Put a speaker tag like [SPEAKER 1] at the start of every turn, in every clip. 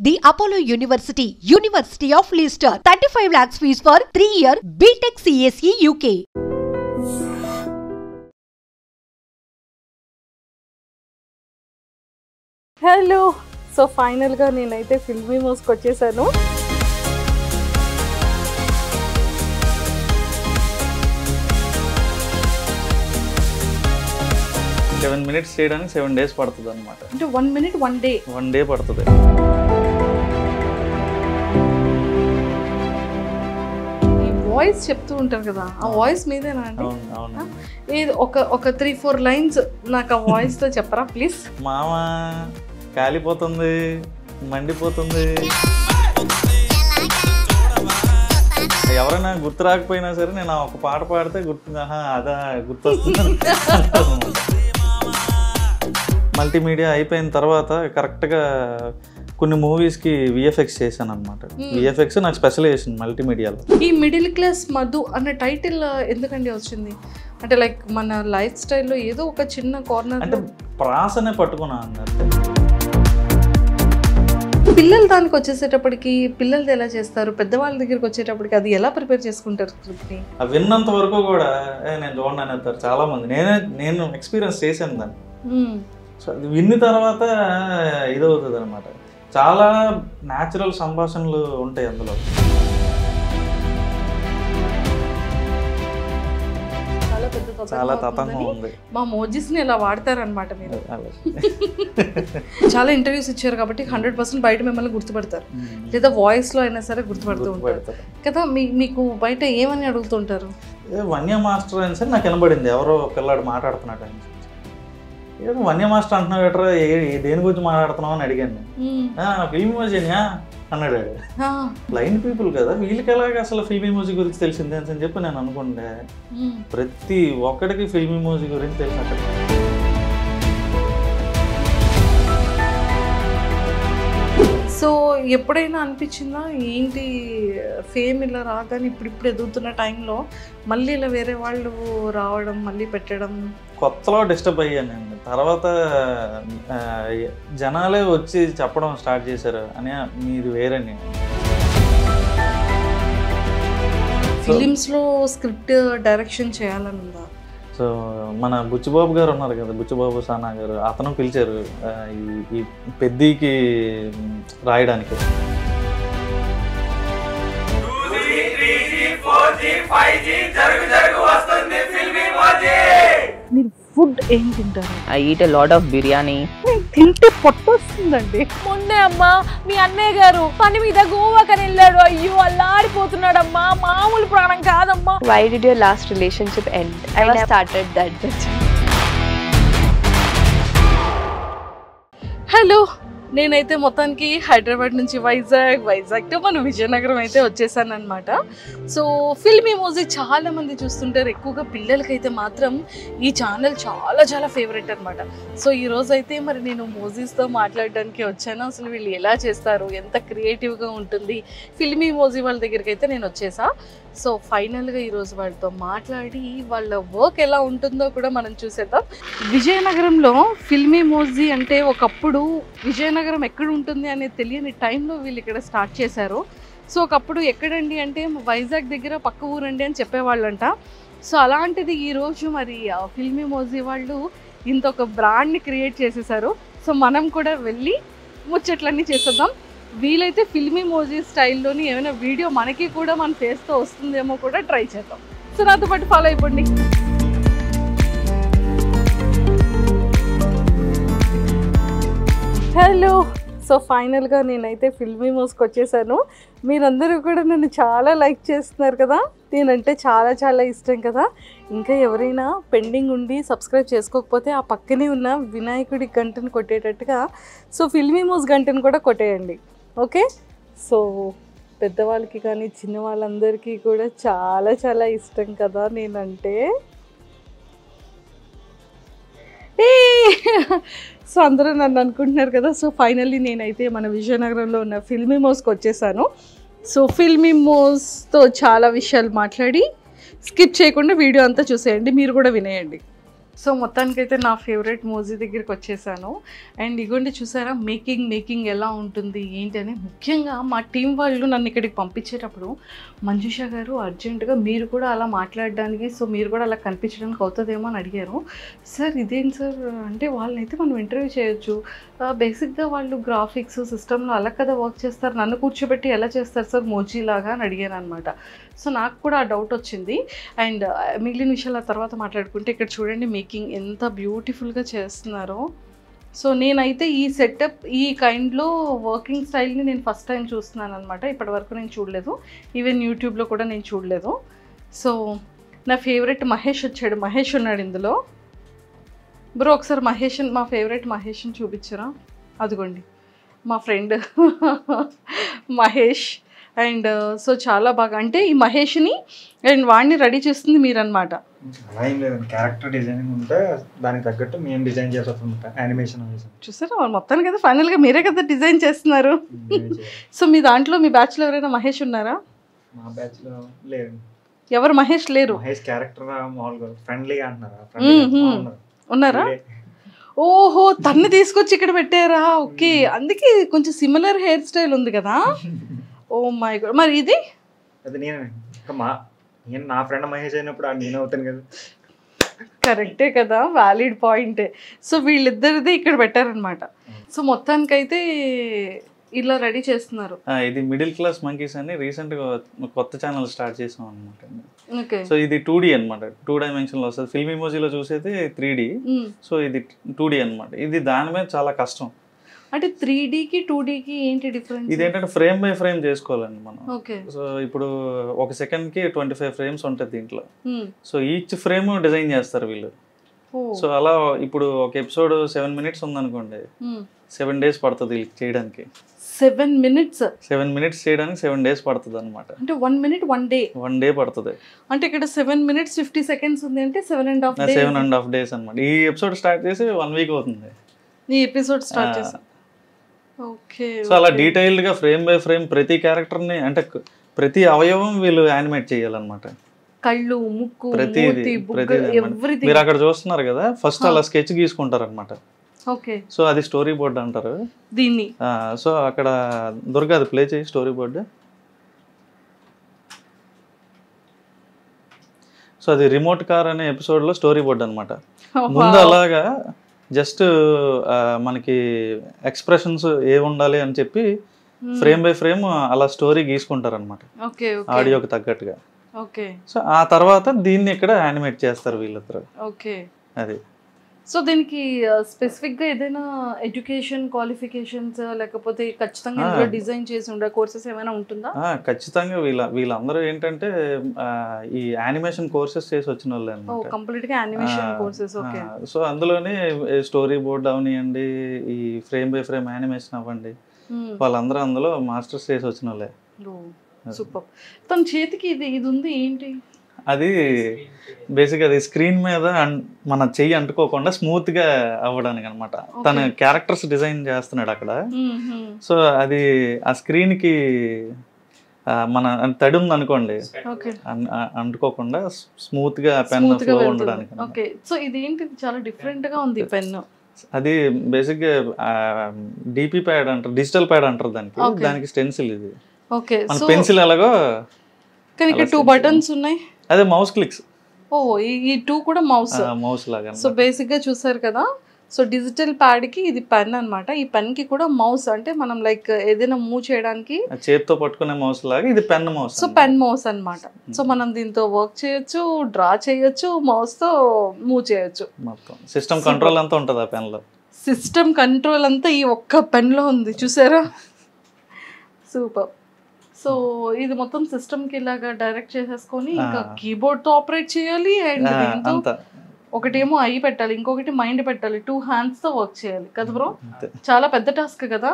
[SPEAKER 1] The Apollo University, University of Leicester, 35 lakhs fees for 3-year BTech CSE UK.
[SPEAKER 2] Hello so ఫైనల్గా నేనైతే ఫిల్మీ మోస్కి వచ్చేసాను.
[SPEAKER 3] Seven minutes చేయడానికి 7 days పడుతుంది అనమాట.
[SPEAKER 2] అంటే 1 minute 1 day
[SPEAKER 3] 1 day పడుతుంది.
[SPEAKER 2] ఈ వాయిస్ చెప్తూ ఉంటారు కదా, ఆ వాయిస్ మీదేనా అండి? ఏది ఒక 3-4 lines నాకు ఆ వాయిస్తో చెప్పరా ప్లీజ్?
[SPEAKER 3] మామ కాలిపోతుంది, మండిపోతుంది, ఎవరైనా గుర్తు రాకపోయినా సరే నేను ఒక పాట పాడితే అదా గుర్తొస్తుంది. మల్టీమీడియా అయిపోయిన తర్వాత కరెక్ట్గా కొన్ని మూవీస్కి విఎఫ్ఎక్స్ చేశాను అనమాట. విఎఫ్ఎక్స్ నాకు స్పెషలైజేషన్ మల్టీమీడియాలో. ఈ
[SPEAKER 2] మిడిల్ క్లాస్ మధు అన్న టైటిల్ ఎందుకండి వచ్చింది? అంటే లైక్ మన లైఫ్ స్టైల్లో ఏదో ఒక చిన్న కార్నర్
[SPEAKER 3] అంటే ప్రాసనే పట్టుకున్నాను అన్నట్టు.
[SPEAKER 2] పిల్లలు దానికి వచ్చేసేటప్పటికి పిల్లలది ఎలా చేస్తారు, పెద్దవాళ్ళ దగ్గరికి వచ్చేటప్పటికి అది ఎలా ప్రిపేర్ చేసుకుంటారు స్క్రిప్ట్ని?
[SPEAKER 3] విన్నంత వరకు కూడా నేను చూడండి అని అంటారు చాలా మంది. నేను ఎక్స్పీరియన్స్ చేశాను దాన్ని. సో అది విన్న తర్వాత ఇదవుతుంది అనమాట. చాలా న్యాచురల్ సంభాషణలు ఉంటాయి అందులో. చాలా తతంగం ఉంది.
[SPEAKER 2] మా మోజీస్ని ఇలా వాడతారనమాట మీరు. చాలా ఇంటర్వ్యూస్ ఇచ్చారు కాబట్టి 100% బయట మిమ్మల్ని గుర్తుపడతారు, లేదా వాయిస్లో అయినా సరే గుర్తుపడుతూ ఉంటారు కదా. మీకు బయట ఏమని అడుగుతుంటారు?
[SPEAKER 3] వన్య మాస్టర్ అని సరే నాకు వినబడింది, ఎవరో పిల్లాడు మాట్లాడుతున్నాడు అని. ఏదో వన్య మాస్టర్ అంటున్నావు ఎట్రా, దేని గురించి మాట్లాడుతున్నావు అని అడిగాను. ఫిల్మ్ ఇమోజీనా అన్నాడు. బ్లైండ్ పీపుల్ కదా, వీళ్ళకి ఎలాగ అసలు ఫిల్మ్ ఇమోజీ గురించి తెలిసిందే అని చెప్పి నేను అనుకుంటే ప్రతి ఒక్కడికి ఫిల్మ్ ఇమోజీ గురించి తెలిసినట్టు.
[SPEAKER 2] సో ఎప్పుడైనా అనిపించిందా ఏంటి ఫేమ్ ఇలా రాగానే ఇప్పుడు ఎదుగుతున్న టైంలో మళ్ళీ ఇలా వేరే వాళ్ళు రావడం, మళ్ళీ పెట్టడం?
[SPEAKER 3] కొత్తలో డిస్టర్బ్ అయ్యాను నేను. తర్వాత జనాలే వచ్చి చెప్పడం స్టార్ట్ చేశారు అని, మీది వేరని.
[SPEAKER 2] ఫిలిమ్స్లో స్క్రిప్ట్ డైరెక్షన్ చేయాలని ఉందా?
[SPEAKER 3] సో మన బుచ్చిబాబు గారు ఉన్నారు కదా, బుచ్చిబాబు సానా గారు, అతను పిలిచారు ఈ పెద్దీకి రాయడానికి.
[SPEAKER 2] మీరు ఫుడ్ ఏం తింటారు?
[SPEAKER 4] I eat a lot of biryani.
[SPEAKER 2] తింటే పొట్ట వస్తుందండి.
[SPEAKER 5] మొన్నే అమ్మా మీ అన్నయ్య గారు పని మీద గోవాకని వెళ్ళాడు. అయ్యో అల్లాడిపోతున్నాడమ్మా, మామూలు ప్రాణం కాదమ్మా.
[SPEAKER 6] Why did your last relationship end? I never started that bitch.
[SPEAKER 2] Hello, నేనైతే మొత్తానికి హైదరాబాద్ నుంచి వైజాగ్ టు మన విజయనగరం అయితే వచ్చేసాను అనమాట. సో ఫిల్మీ మోజీ చాలామంది చూస్తుంటారు, ఎక్కువగా పిల్లలకైతే మాత్రం ఈ ఛానల్ చాలా ఫేవరెట్ అనమాట. సో ఈరోజు అయితే మరి నేను మోజీస్తో మాట్లాడడానికి వచ్చాను. అసలు వీళ్ళు ఎలా చేస్తారు, ఎంత క్రియేటివ్గా ఉంటుంది, ఫిల్మీ మోజీ వాళ్ళ దగ్గరికి అయితే నేను వచ్చేసా. సో ఫైనల్గా ఈరోజు వాళ్ళతో మాట్లాడి వాళ్ళ వర్క్ ఎలా ఉంటుందో కూడా మనం చూసేద్దాం. విజయనగరంలో ఫిల్మీ మోజీ అంటే ఒకప్పుడు విజయనగరం ఎక్కడ ఉంటుంది అనేది తెలియని టైంలో వీళ్ళు ఇక్కడ స్టార్ట్ చేశారు. సో ఒకప్పుడు ఎక్కడండి అంటే వైజాగ్ దగ్గర పక్క ఊరండి అని చెప్పేవాళ్ళంట. సో అలాంటిది ఈరోజు మరి ఫిల్మీ మోజీ వాళ్ళు ఇంత ఒక బ్రాండ్ని క్రియేట్ చేసేసారు. సో మనం కూడా వెళ్ళి ముచ్చట్లన్నీ చేసేద్దాం. వీలైతే ఫిల్మీ మోజీ స్టైల్లోని ఏమైనా వీడియో మనకి కూడా మన ఫేస్తో వస్తుందేమో కూడా ట్రై చేద్దాం. సో నాతో పాటు ఫాలో అయిపోండి. హలో, సో ఫైనల్గా నేనైతే ఫిల్మీ మోస్కి వచ్చేసాను. మీరందరూ కూడా నన్ను చాలా లైక్ చేస్తున్నారు కదా, నేనంటే చాలా ఇష్టం కదా. ఇంకా ఎవరైనా పెండింగ్ ఉండి సబ్స్క్రైబ్ చేసుకోకపోతే ఆ పక్కనే ఉన్న వినాయకుడి గంటను కొట్టేటట్టుగా సో ఫిల్మీ మోస్ గంటను కూడా కొట్టేయండి, ఓకే? సో పెద్దవాళ్ళకి కానీ చిన్న వాళ్ళందరికీ కూడా చాలా ఇష్టం కదా నేనంటే. సో అందరూ నన్ను అనుకుంటున్నారు కదా. సో ఫైనల్లీ నేనైతే మన విజయనగరంలో ఉన్న ఫిల్మీ మోస్కి వచ్చేసాను. సో ఫిల్మీ మోస్తో చాలా విషయాలు మాట్లాడి స్కిప్ చేయకుండా వీడియో అంతా చూసేయండి, మీరు కూడా వినేయండి. సో మొత్తానికైతే నా ఫేవరెట్ మూవీ దగ్గరికి వచ్చేసాను. అండ్ ఇగోండి చూసారా మేకింగ్ ఎలా ఉంటుంది ఏంటి అని. ముఖ్యంగా మా టీం వాళ్ళు నన్ను ఇక్కడికి పంపించేటప్పుడు మంజుష గారు అర్జెంటుగా మీరు కూడా అలా మాట్లాడడానికి, సో మీరు కూడా అలా కనిపించడానికి అవుతుందేమో అని అడిగారు. సార్ ఇదేంటి సార్ అంటే వాళ్ళనైతే మనం ఇంటర్వ్యూ చేయొచ్చు, బేసిక్గా వాళ్ళు గ్రాఫిక్స్ సిస్టంలో అలా కదా వర్క్ చేస్తారు, నన్ను కూర్చోబెట్టి ఎలా చేస్తారు సార్ మోజీలాగా అని అడిగాను అనమాట. సో నాకు కూడా ఆ డౌట్ వచ్చింది. అండ్ మిగిలిన విషయాల తర్వాత మాట్లాడుకుంటే ఇక్కడ చూడండి మేకింగ్ ఎంత బ్యూటిఫుల్గా చేస్తున్నారో. సో నేనైతే ఈ సెటప్ ఈ కైండ్లో వర్కింగ్ స్టైల్ని నేను ఫస్ట్ టైం చూస్తున్నాను అనమాట. ఇప్పటివరకు నేను చూడలేదు, ఈవెన్ యూట్యూబ్లో కూడా నేను చూడలేదు. సో నా ఫేవరెట్ మహేష్ వచ్చాడు, మహేష్ ఉన్నాడు ఇందులో. బ్రో ఒకసారి మా ఫేవరెట్ మహేష్ని చూపించరా? అదిగోండి మా ఫ్రెండ్ మహేష్. అండ్ సో చాలా బాగా అంటే ఈ మహేష్ని అండ్ వాడిని రెడీ చేస్తుంది మీరు అనమాట.
[SPEAKER 4] అలా ఏం లేదండి, క్యారెక్టర్ డిజైనింగ్ ఉంటే దానికి తగ్గట్టు మేము డిజైన్ చేస్తాం యానిమేషన్.
[SPEAKER 2] చూసారా మొత్తానికి కదా ఫైనల్గా మీరే కదా డిజైన్ చేస్తున్నారు. సో మీ దాంట్లో మీ బ్యాచ్లో ఎవరైనా మహేష్ ఉన్నారా?
[SPEAKER 4] మా బ్యాచ్లో లేరు.
[SPEAKER 2] ఎవరు మహేష్ లేరు?
[SPEAKER 4] మహేష్ క్యారెక్టర్ మామూలుగా ఫ్రెండ్లీగా అంటున్నారా? ఉన్నారా?
[SPEAKER 2] ఓహో తన్ని తీసుకొచ్చి ఇక్కడ పెట్టారా? ఓకే అందుకే కొంచెం సిమిలర్ హెయిర్ స్టైల్ ఉంది కదా. Oh my god. మరి ఇది
[SPEAKER 4] అది నేను నా ఫ్రెండ్ మహేష్ అయినప్పుడు నేను అవుతాను కదా.
[SPEAKER 2] కరెక్టే కదా, వ్యాలిడ్ పాయింటే. సో వీళ్ళిద్దరిది ఇక్కడ పెట్టారనమాట. సో మొత్తానికైతే ఇలా రెడీ చేస్తున్నారు.
[SPEAKER 3] ఇది మిడిల్ క్లాస్ మంకీస్ అని రీసెంట్ గా కొత్త ఛానల్ స్టార్ట్ చేసాం అనమాట. సో ఇది 2D అనమాట, 2 డైమెన్షన్ లో వస్తుంది. ఫిల్మ్ ఇమోజీలో చూసేది 3D, సో ఇది 2D అనమాట. ఇది దాని మీద చాలా కష్టం.
[SPEAKER 2] అంటే 3Dకి 2Dకి ఏంటి డిఫరెన్స్?
[SPEAKER 3] ఇదేంటంటే ఫ్రేమ్ బై ఫ్రేమ్ చేసుకోవాలండి మనం.
[SPEAKER 2] ఓకే.
[SPEAKER 3] సో ఇప్పుడు ఒక సెకండ్కి 25 ఫ్రేమ్స్ ఉంటుంది దీంట్లో. సో ఈచ్ ఫ్రేమ్ డిజైన్ చేస్తారు వీళ్ళు. సో అలా ఇప్పుడు ఒక ఎపిసోడ్ 7 minutes ఉందనుకోండి, 7 days పడుతుంది వీళ్ళకి చేయడానికి.
[SPEAKER 2] 7 minutes
[SPEAKER 3] 7 minutes చేయడానికి 7 days పడుతుంది అనమాట.
[SPEAKER 2] అంటే 1 minute 1 day
[SPEAKER 3] 1 day పడుతుంది.
[SPEAKER 2] అంటే ఇక్కడ 7 minutes 50 seconds ఉంది అంటే
[SPEAKER 3] 7.5 days అనమాట. ఈ ఎపిసోడ్ స్టార్ట్ చేసి 1 week అవుతుంది
[SPEAKER 2] ఈ ఎపిసోడ్ స్టార్ట్ చేసి. ఓకే.
[SPEAKER 3] సో అలా డీటెయిల్డ్ గా ఫ్రేమ్ బై ఫ్రేమ్ ప్రతి క్యారెక్టర్ ని అంటే ప్రతి అవయవం వీళ్ళు యానిమేట్ చేయాలన్నమాట.
[SPEAKER 2] కళ్ళు, ముక్కు, మూతి, బుగ్గ, ఎవ్రీథింగ్.
[SPEAKER 3] మీరు అక్కడ చూస్తున్నారు కదా, ఫస్ట్ అలా స్కెచ్ గీసుకుంటారు అనమాట.
[SPEAKER 2] ఓకే.
[SPEAKER 3] సో అది స్టోరీ బోర్డ్ అంటారు
[SPEAKER 2] దీన్ని.
[SPEAKER 3] సో అక్కడ దుర్గా అది ప్లే చేయి స్టోరీ బోర్డ్. సో అది రిమోట్ కార్ అనే ఎపిసోడ్ లో స్టోరీ బోర్డ్ అనమాట. ముందు అలాగా జస్ట్ మనకి ఎక్స్ప్రెషన్స్ ఏ ఉండాలి అని చెప్పి ఫ్రేమ్ బై ఫ్రేమ్ అలా స్టోరీ గీసుకుంటారు అనమాట, ఆడియోకి తగ్గట్టుగా. సో ఆ తర్వాత దీన్ని ఇక్కడ యానిమేట్ చేస్తారు వీళ్ళిద్దరు.
[SPEAKER 2] ఓకే.
[SPEAKER 3] అది.
[SPEAKER 2] సో దీనికి స్పెసిఫిక్ గా ఏదైనా ఎడ్యుకేషన్ క్వాలిఫికేషన్స్ లేకపోతే ఖచ్చితంగా ఇందులో డిజైన్ చేసి ఉండే కోర్సెస్ ఏమైనా ఉంటుందా?
[SPEAKER 3] ఖచ్చితంగా వీళ్ళందరూ ఏంటంటే ఈ యానిమేషన్ కోర్సెస్ చేసి వచ్చిన వాళ్ళే అన్నమాట.
[SPEAKER 2] కంప్లీట్ గా యానిమేషన్ కోర్సెస్. ఓకే.
[SPEAKER 3] సో అందులోనే స్టోరీ బోర్డ్ అవనియండి, ఈ ఫ్రేమ్ బై ఫ్రేమ్ యానిమేషన్ అవ్వండి, వాళ్ళందరూ అందులో మాస్టర్స్ చేసి వచ్చిన వాళ్ళే.
[SPEAKER 2] సూపర్. తన చేతికి ఇది ఉంది ఏంటి?
[SPEAKER 3] అది బేసిక్గా అది స్క్రీన్ మీద మన చెయ్యి అంటుకోకుండా స్మూత్ గా అవ్వడానికి అనమాట. తన క్యారెక్టర్స్ డిజైన్ చేస్తున్నాడు అక్కడ. సో అది ఆ స్క్రీన్ కి మన తడి ఉంది అనుకోండి, అంటుకోకుండా స్మూత్ గా పెన్ ఫ్లో ఉండడానికి.
[SPEAKER 2] ఓకే. సో ఇది ఏంటి చాలా డిఫరెంట్ గా ఉంది పెన్.
[SPEAKER 3] అది బేసిక్ గా డిపి ప్యాడ్ అంటారు, డిజిటల్ ప్యాడ్ అంటారు దానికి స్టెన్సిల్ ఇది.
[SPEAKER 2] ఓకే.
[SPEAKER 3] మన పెన్సిల్ ఎలాగో
[SPEAKER 2] కానీ ఇక్కడ 2 buttons ఉన్నాయి.
[SPEAKER 3] అదే మౌస్ క్లిక్స్.
[SPEAKER 2] ఓ ఈ 2 కూడా మౌస్
[SPEAKER 3] లాగా.
[SPEAKER 2] సో బేసిక్ గా చూసారు కదా. సో డిజిటల్ ప్యాడ్ కి ఇది పెన్ అన్నమాట. ఈ పెన్ కి కూడా మౌస్, అంటే మనం లైక్ ఏదైనా మూవ్ చేయడానికి
[SPEAKER 3] చేతితో పట్టుకునే మౌస్ లాగా ఇది pen mouse.
[SPEAKER 2] So pen mouse అన్నమాట. సో మనం దీంతో వర్క్ చేయొచ్చు, డ్రా చేయొచ్చు, మౌస్ తో మూవ్ చేయొచ్చు.
[SPEAKER 3] మొత్తం సిస్టమ్ కంట్రోల్ అంతా ఉంటుంది ఆ పెన్ లో.
[SPEAKER 2] సిస్టమ్ కంట్రోల్ అంతా ఈ ఒక్క పెన్ లో ఉంది చూసారా. సూపర్. సో ఇది మొత్తం సిస్టమ్ కి ఇలాగా డైరెక్ట్ చేసేసుకొని ఇంకా కీబోర్డ్ తో ఆపరేట్ చేయాలి. అండ్ దీంతో ఒకటేమో ఐ పెట్టాలి, ఇంకొకటి మైండ్ పెట్టాలి, 2 hands తో వర్క్ చేయాలి కదా బ్రో. చాలా పెద్ద టాస్క్ కదా.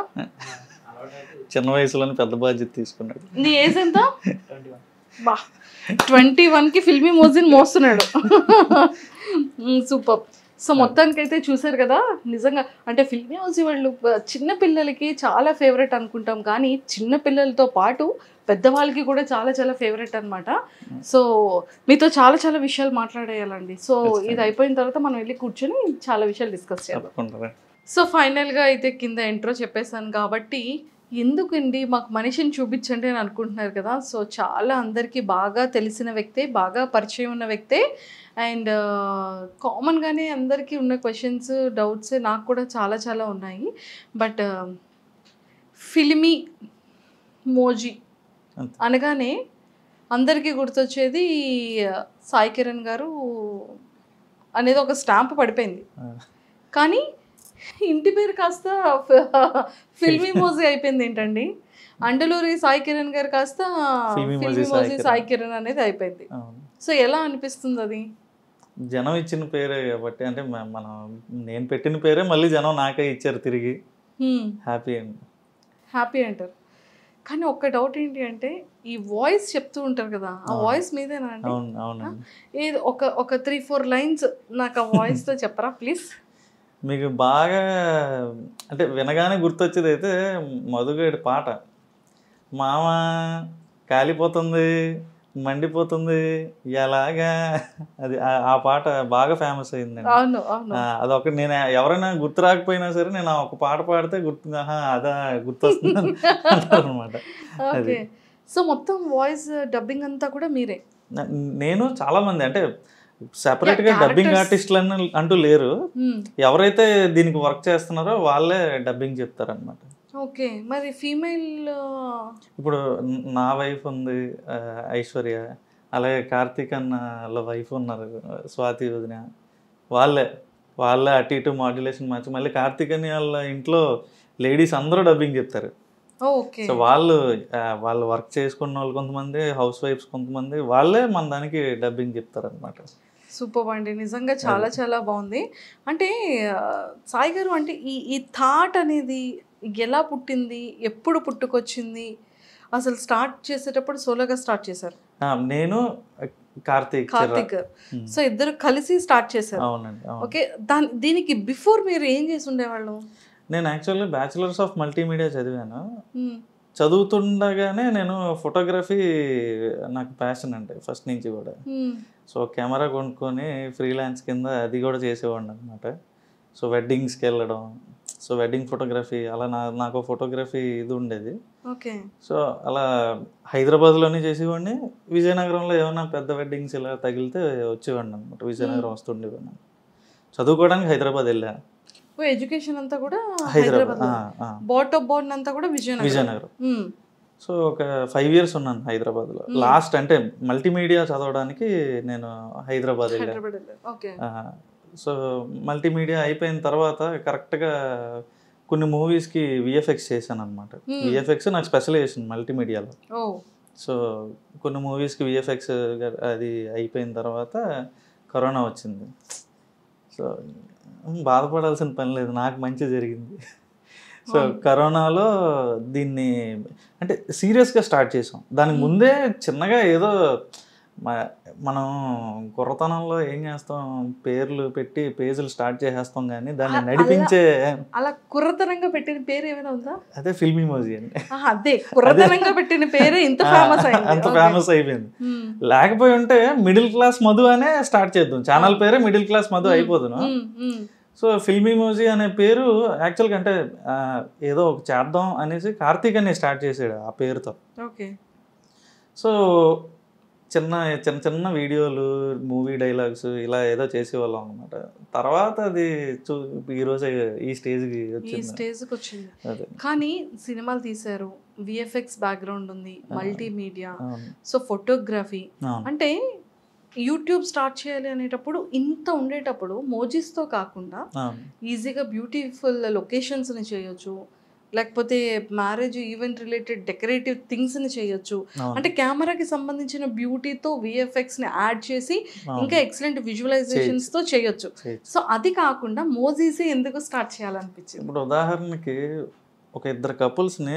[SPEAKER 3] చిన్న వయసులోనే పెద్ద బాధ్యత తీసుకున్నాడు.
[SPEAKER 2] నీ ఏజ్ ఎంత? 21 కి ఫిల్మీ మోజిన్ మోస్తున్నాడు. సూపర్. సో మొత్తానికి అయితే చూసారు కదా, నిజంగా అంటే ఫిల్మీ హౌస్ వాళ్ళు చిన్న పిల్లలకి చాలా ఫేవరెట్ అనుకుంటాం, కానీ చిన్న పిల్లలతో పాటు పెద్దవాళ్ళకి కూడా చాలా చాలా ఫేవరెట్ అనమాట. సో మీతో చాలా చాలా విషయాలు మాట్లాడేయాలండి. సో ఇది అయిపోయిన తర్వాత మనం వెళ్ళి కూర్చొని చాలా విషయాలు డిస్కస్ చేయాలి. సో ఫైనల్గా అయితే కింద ఇంట్రో చెప్పేశాను కాబట్టి ఎందుకండి మాకు మనిషిని చూపించండి అని అనుకుంటున్నారు కదా. సో చాలా అందరికీ బాగా తెలిసిన వ్యక్తే, బాగా పరిచయం ఉన్న వ్యక్తే. అండ్ కామన్గానే అందరికీ ఉన్న క్వశ్చన్స్, డౌట్స్ నాకు కూడా చాలా చాలా ఉన్నాయి. బట్ ఫిల్మీ మోజీ అనగానే అందరికీ గుర్తొచ్చేది సాయి కిరణ్ గారు అనేది ఒక స్టాంప్ పడిపోయింది. కానీ ఇంటి పేరు కాస్త ఫిల్మీ మోజీ అయిపోయింది ఏంటండి? అండలూరి సాయి కిరణ్ గారు కాస్త ఫిల్మీ మోజీ సాయి కిరణ్ అనేది అయిపోయింది. సో ఎలా అనిపిస్తుంది అది?
[SPEAKER 3] జనం ఇచ్చిన పేరే కాబట్టి, అంటే నేను పెట్టిన పేరే మళ్ళీ జనం నాకే ఇచ్చారు తిరిగి. హ్యాపీ అండి,
[SPEAKER 2] హ్యాపీ అంటారు. కానీ ఒక్క డౌట్ ఏంటి అంటే, ఈ వాయిస్ చెప్తూ ఉంటారు కదా, ఆ వాయిస్ మీదేనా అండి? ఏదో ఒక 3-4 లైన్స్ నాకు ఆ వాయిస్తో చెప్పరా ప్లీజ్?
[SPEAKER 3] మీకు బాగా అంటే వినగానే గుర్తొచ్చేది అయితే మధుగడి పాట, మామ కాలిపోతుంది మండిపోతుంది ఎలాగా, అది ఆ పాట బాగా ఫేమస్ అయిందండి. అదొక నేను ఎవరైనా గుర్తు రాకపోయినా సరే నేను ఒక పాట పాడితే అదా గుర్తొస్తుంది అనమాట.
[SPEAKER 2] సో మొత్తం వాయిస్ డబ్బింగ్ అంతా కూడా మీరే?
[SPEAKER 3] నేను చాలా మంది అంటే సెపరేట్ గా డబ్బింగ్ ఆర్టిస్టులు అంటూ లేరు, ఎవరైతే దీనికి వర్క్ చేస్తున్నారో వాళ్ళే డబ్బింగ్ చెప్తారనమాట.
[SPEAKER 2] ఓకే, మరి ఫీమేల్
[SPEAKER 3] ఇప్పుడు నా వైఫ్ ఉంది ఐశ్వర్య, అలాగే కార్తీక్ అన్న వైఫ్ ఉన్నారు స్వాతి వదిన, వాళ్ళే అటు ఇటు మాడ్యులేషన్ మార్చి మళ్ళీ కార్తీక్ అని వాళ్ళ ఇంట్లో లేడీస్ అందరూ డబ్బింగ్ చెప్తారు. సో వాళ్ళు వర్క్ చేసుకున్న వాళ్ళు కొంతమంది, హౌస్ వైఫ్స్ కొంతమంది, వాళ్ళే మన దానికి డబ్బింగ్ చెప్తారు అనమాట.
[SPEAKER 2] సూపర్ అండి, నిజంగా చాలా చాలా బాగుంది. అంటే సాయి గారు అంటే ఈ థాట్ అనేది ఎలా పుట్టింది, ఎప్పుడు పుట్టుకొచ్చింది? అసలు స్టార్ట్ చేసేటప్పుడు సోలోగా స్టార్ట్ చేశారు?
[SPEAKER 3] నేను కార్తీక్
[SPEAKER 2] సో ఇద్దరు కలిసి స్టార్ట్ చేశారు.
[SPEAKER 3] అవునండి.
[SPEAKER 2] ఓకే, దీనికి బిఫోర్ మీరు ఏం చేసి ఉండేవాళ్ళు?
[SPEAKER 3] నేను యాక్చువల్లీ బ్యాచిలర్స్ ఆఫ్ మల్టీమీడియా చదివాను. చదువుతుండగానే నేను ఫోటోగ్రఫీ నాకు ప్యాషన్ అంటే ఫస్ట్ నుంచి కూడా. సో కెమెరా కొనుక్కొని ఫ్రీలాన్స్ కింద అది కూడా చేసేవాడిని అనమాట. సో వెడ్డింగ్స్కి వెళ్ళడం, సో వెడ్డింగ్ ఫోటోగ్రఫీ అలా నాకు ఫోటోగ్రఫీ ఇది ఉండేది.
[SPEAKER 2] ఓకే,
[SPEAKER 3] సో అలా హైదరాబాద్లోనే చేసేవాడిని. విజయనగరంలో ఏమైనా పెద్ద వెడ్డింగ్స్ ఇలా తగిలితే వచ్చేవాడిని అనమాట. విజయనగరం వస్తుండేవాడిని. చదువుకోవడానికి హైదరాబాద్ వెళ్ళాను.
[SPEAKER 2] ఎడ్యుకేషన్ అంతా కూడా హైదరాబాద్, బోర్న్ అంతా కూడా విజయనగరం.
[SPEAKER 3] సో ఒక 5 years ఉన్నాను హైదరాబాద్లో. లాస్ట్ అంటే మల్టీమీడియా చదవడానికి నేను హైదరాబాద్ వెళ్ళాను. సో మల్టీమీడియా అయిపోయిన తర్వాత కరెక్ట్గా కొన్ని మూవీస్కి విఎఫ్ఎక్స్ చేశాను అనమాట. విఎఫ్ఎక్స్ నాకు స్పెషలైజేషన్ మల్టీమీడియాలో. సో కొన్ని మూవీస్కి విఎఫ్ఎక్స్ అది అయిపోయిన తర్వాత కరోనా వచ్చింది. సో బాధపడాల్సిన పని లేదు, నాకు మంచి జరిగింది. సో కరోనాలో దీన్ని అంటే సీరియస్గా స్టార్ట్ చేసాం. దానికి ముందే చిన్నగా ఏదో మనం కుర్రతనంలో ఏం చేస్తాం, పేర్లు పెట్టి పేజీలు స్టార్ట్ చేసేస్తాం, కానీ దాన్ని నడిపించే
[SPEAKER 2] అలా కుర్రతనంగా పెట్టిన పేరు ఏమైనా ఉందా?
[SPEAKER 3] అదే ఫిల్మీ మోజీ అండి.
[SPEAKER 2] అదే కుర్రతనంగా పెట్టిన పేరు ఇంత
[SPEAKER 3] ఫేమస్ అయిపోయింది. లేకపోయి ఉంటే మిడిల్ క్లాస్ మధు అనే స్టార్ట్ చేద్దాం, ఛానల్ పేరే మిడిల్ క్లాస్ మధు అయిపోదును. సో ఫిల్మీ మోజీ అనే పేరు యాక్చువల్గా అంటే ఏదో ఒక చేద్దాం అనేసి కార్తీక్ అని స్టార్ట్ చేసాడు ఆ పేరుతో.
[SPEAKER 2] ఓకే,
[SPEAKER 3] సో చిన్న చిన్న చిన్న వీడియోలు, మూవీ డైలాగ్స్ ఇలా ఏదో చేసేవాళ్ళం అనమాట. తర్వాత అది ఈరోజు ఈ స్టేజ్కి
[SPEAKER 2] వచ్చింది. కానీ సినిమాలు తీశారు, విఎఫ్ఎక్స్ బ్యాక్గ్రౌండ్ ఉంది, మల్టీమీడియా, సో ఫోటోగ్రఫీ, అంటే యూట్యూబ్ స్టార్ట్ చేయాలి అనేటప్పుడు ఇంత ఉండేటప్పుడు మోజీస్తో కాకుండా ఈజీగా బ్యూటిఫుల్ లొకేషన్స్ని చేయొచ్చు, లేకపోతే మ్యారేజ్ ఈవెంట్ రిలేటెడ్ డెకరేటివ్ థింగ్స్ని చేయొచ్చు. అంటే కెమెరాకి సంబంధించిన బ్యూటీతో విఎఫ్ఎక్స్ని యాడ్ చేసి ఇంకా ఎక్సలెంట్ విజువలైజేషన్స్తో చేయొచ్చు. సో అది కాకుండా మోజీసే ఎందుకు స్టార్ట్ చేయాలనిపించింది?
[SPEAKER 3] ఇప్పుడు ఉదాహరణకి ఒక 2 couples-ని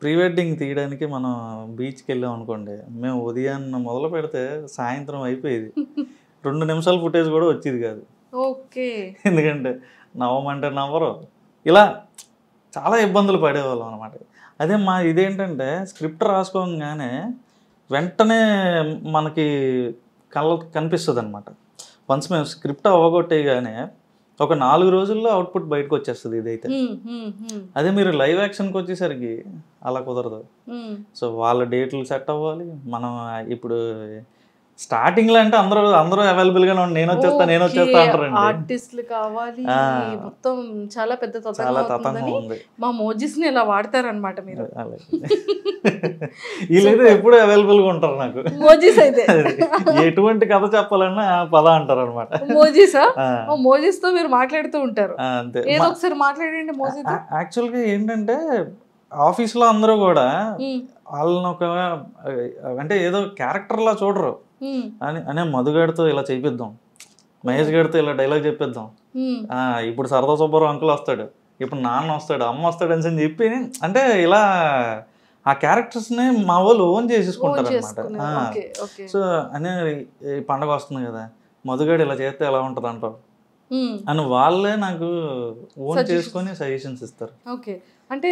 [SPEAKER 3] ప్రీ వెడ్డింగ్ తీయడానికి మనం బీచ్కి వెళ్ళాం అనుకోండి, మేము ఉదయాన్న మొదలు పెడితే సాయంత్రం అయిపోయేది. 2 నిమిషాల ఫుటేజ్ కూడా వచ్చేది కాదు.
[SPEAKER 2] ఓకే.
[SPEAKER 3] ఎందుకంటే నవ్వమంటే నవ్వరు, ఇలా చాలా ఇబ్బందులు పడేవాళ్ళం అనమాట. అదే మా ఇదేంటంటే స్క్రిప్ట్ రాసుకోగానే వెంటనే మనకి కనిపిస్తుంది అనమాట. వన్స్ మేము స్క్రిప్ట్ అవ్వగొట్టేగానే ఒక 4 రోజుల్లో అవుట్పుట్ బయటకు వచ్చేస్తుంది ఇదైతే. అదే మీరు లైవ్ యాక్షన్కి వచ్చేసరికి అలా కుదరదు. సో వాళ్ళ డేట్లు సెట్ అవ్వాలి. మనం ఇప్పుడు స్టార్టింగ్ లో అంటే అందరూ అవైలబుల్ గానే నేను వచ్చేస్తా అంటారండి.
[SPEAKER 2] ఆర్టిస్టులు కావాలి, మొత్తం చాలా పెద్ద
[SPEAKER 3] తతంగం ఉంది.
[SPEAKER 2] మా మోజిస్ ని ఇలా వాడతారనమాట మీరు.
[SPEAKER 3] వీళ్ళైతే ఎప్పుడు అవైలబుల్ గా ఉంటారు నాకు.
[SPEAKER 2] మోజిస్ అయితే
[SPEAKER 3] ఎటువంటి కథ చెప్పాలన్నా పద అంటారు అనమాట.
[SPEAKER 2] మోజిసా? మోజిస్ తో మీరు మాట్లాడుతూ ఉంటారు.
[SPEAKER 3] అంతే.
[SPEAKER 2] ఏదో ఒకసారి మాట్లాడండి మోజిస్.
[SPEAKER 3] యాక్చువల్ గా ఏంటంటే ఆఫీస్ లో అందరూ కూడా వాళ్ళని ఒక అంటే ఏదో క్యారెక్టర్ లా చూడరు. అనే మధుగాడితో ఇలా చేపిద్దాం, మహేష్ గారితో ఇలా డైలాగ్ చెప్పిద్దాం, ఇప్పుడు సరదా సుబ్బారావు అంకుల్ వస్తాడు, ఇప్పుడు నాన్న వస్తాడు, అమ్మ వస్తాడు అని చెప్పి అంటే ఇలా ఆ క్యారెక్టర్స్ ని మా వాళ్ళు ఓన్ చేసేసుకుంటారు అనమాట. సో అనే పండగ వస్తుంది కదా, మధుగాడు ఇలా చేస్తే ఎలా ఉంటది అంటారు అని వాళ్ళే నాకు ఓన్ చేసుకొని సజెషన్స్ ఇస్తారు.
[SPEAKER 2] ఓకే. అంటే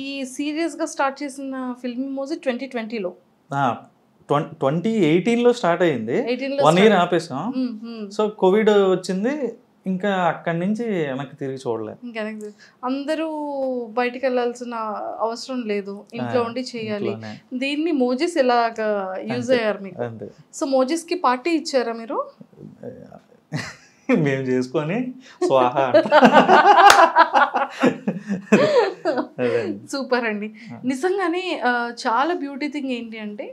[SPEAKER 2] ఈ సీరియస్ గా స్టార్ట్ చేసిన ఫిల్మ్ మోజీ 2020లో
[SPEAKER 3] 2018లో స్టార్ట్ అయ్యింది. 1 year ఆపేసాం. సో కోవిడ్ వచ్చింది, ఇంకా అక్కడి నుంచి వెనక్కి తిరిగి చూడలేదు.
[SPEAKER 2] అందరూ బయటికి వెళ్ళాల్సిన అవసరం లేదు, ఇంట్లో ఉండి చేయాలి. దీన్ని మోజిస్ ఎలాగా యూజ్ అయ్యారు మీకు? సో మోజిస్ కి పార్టీ ఇచ్చారా మీరు?
[SPEAKER 3] మేము చేసుకొని స్వాహా.
[SPEAKER 2] సూపర్ అండి. నిజంగానే చాలా బ్యూటీ థింగ్ ఏంటి అంటే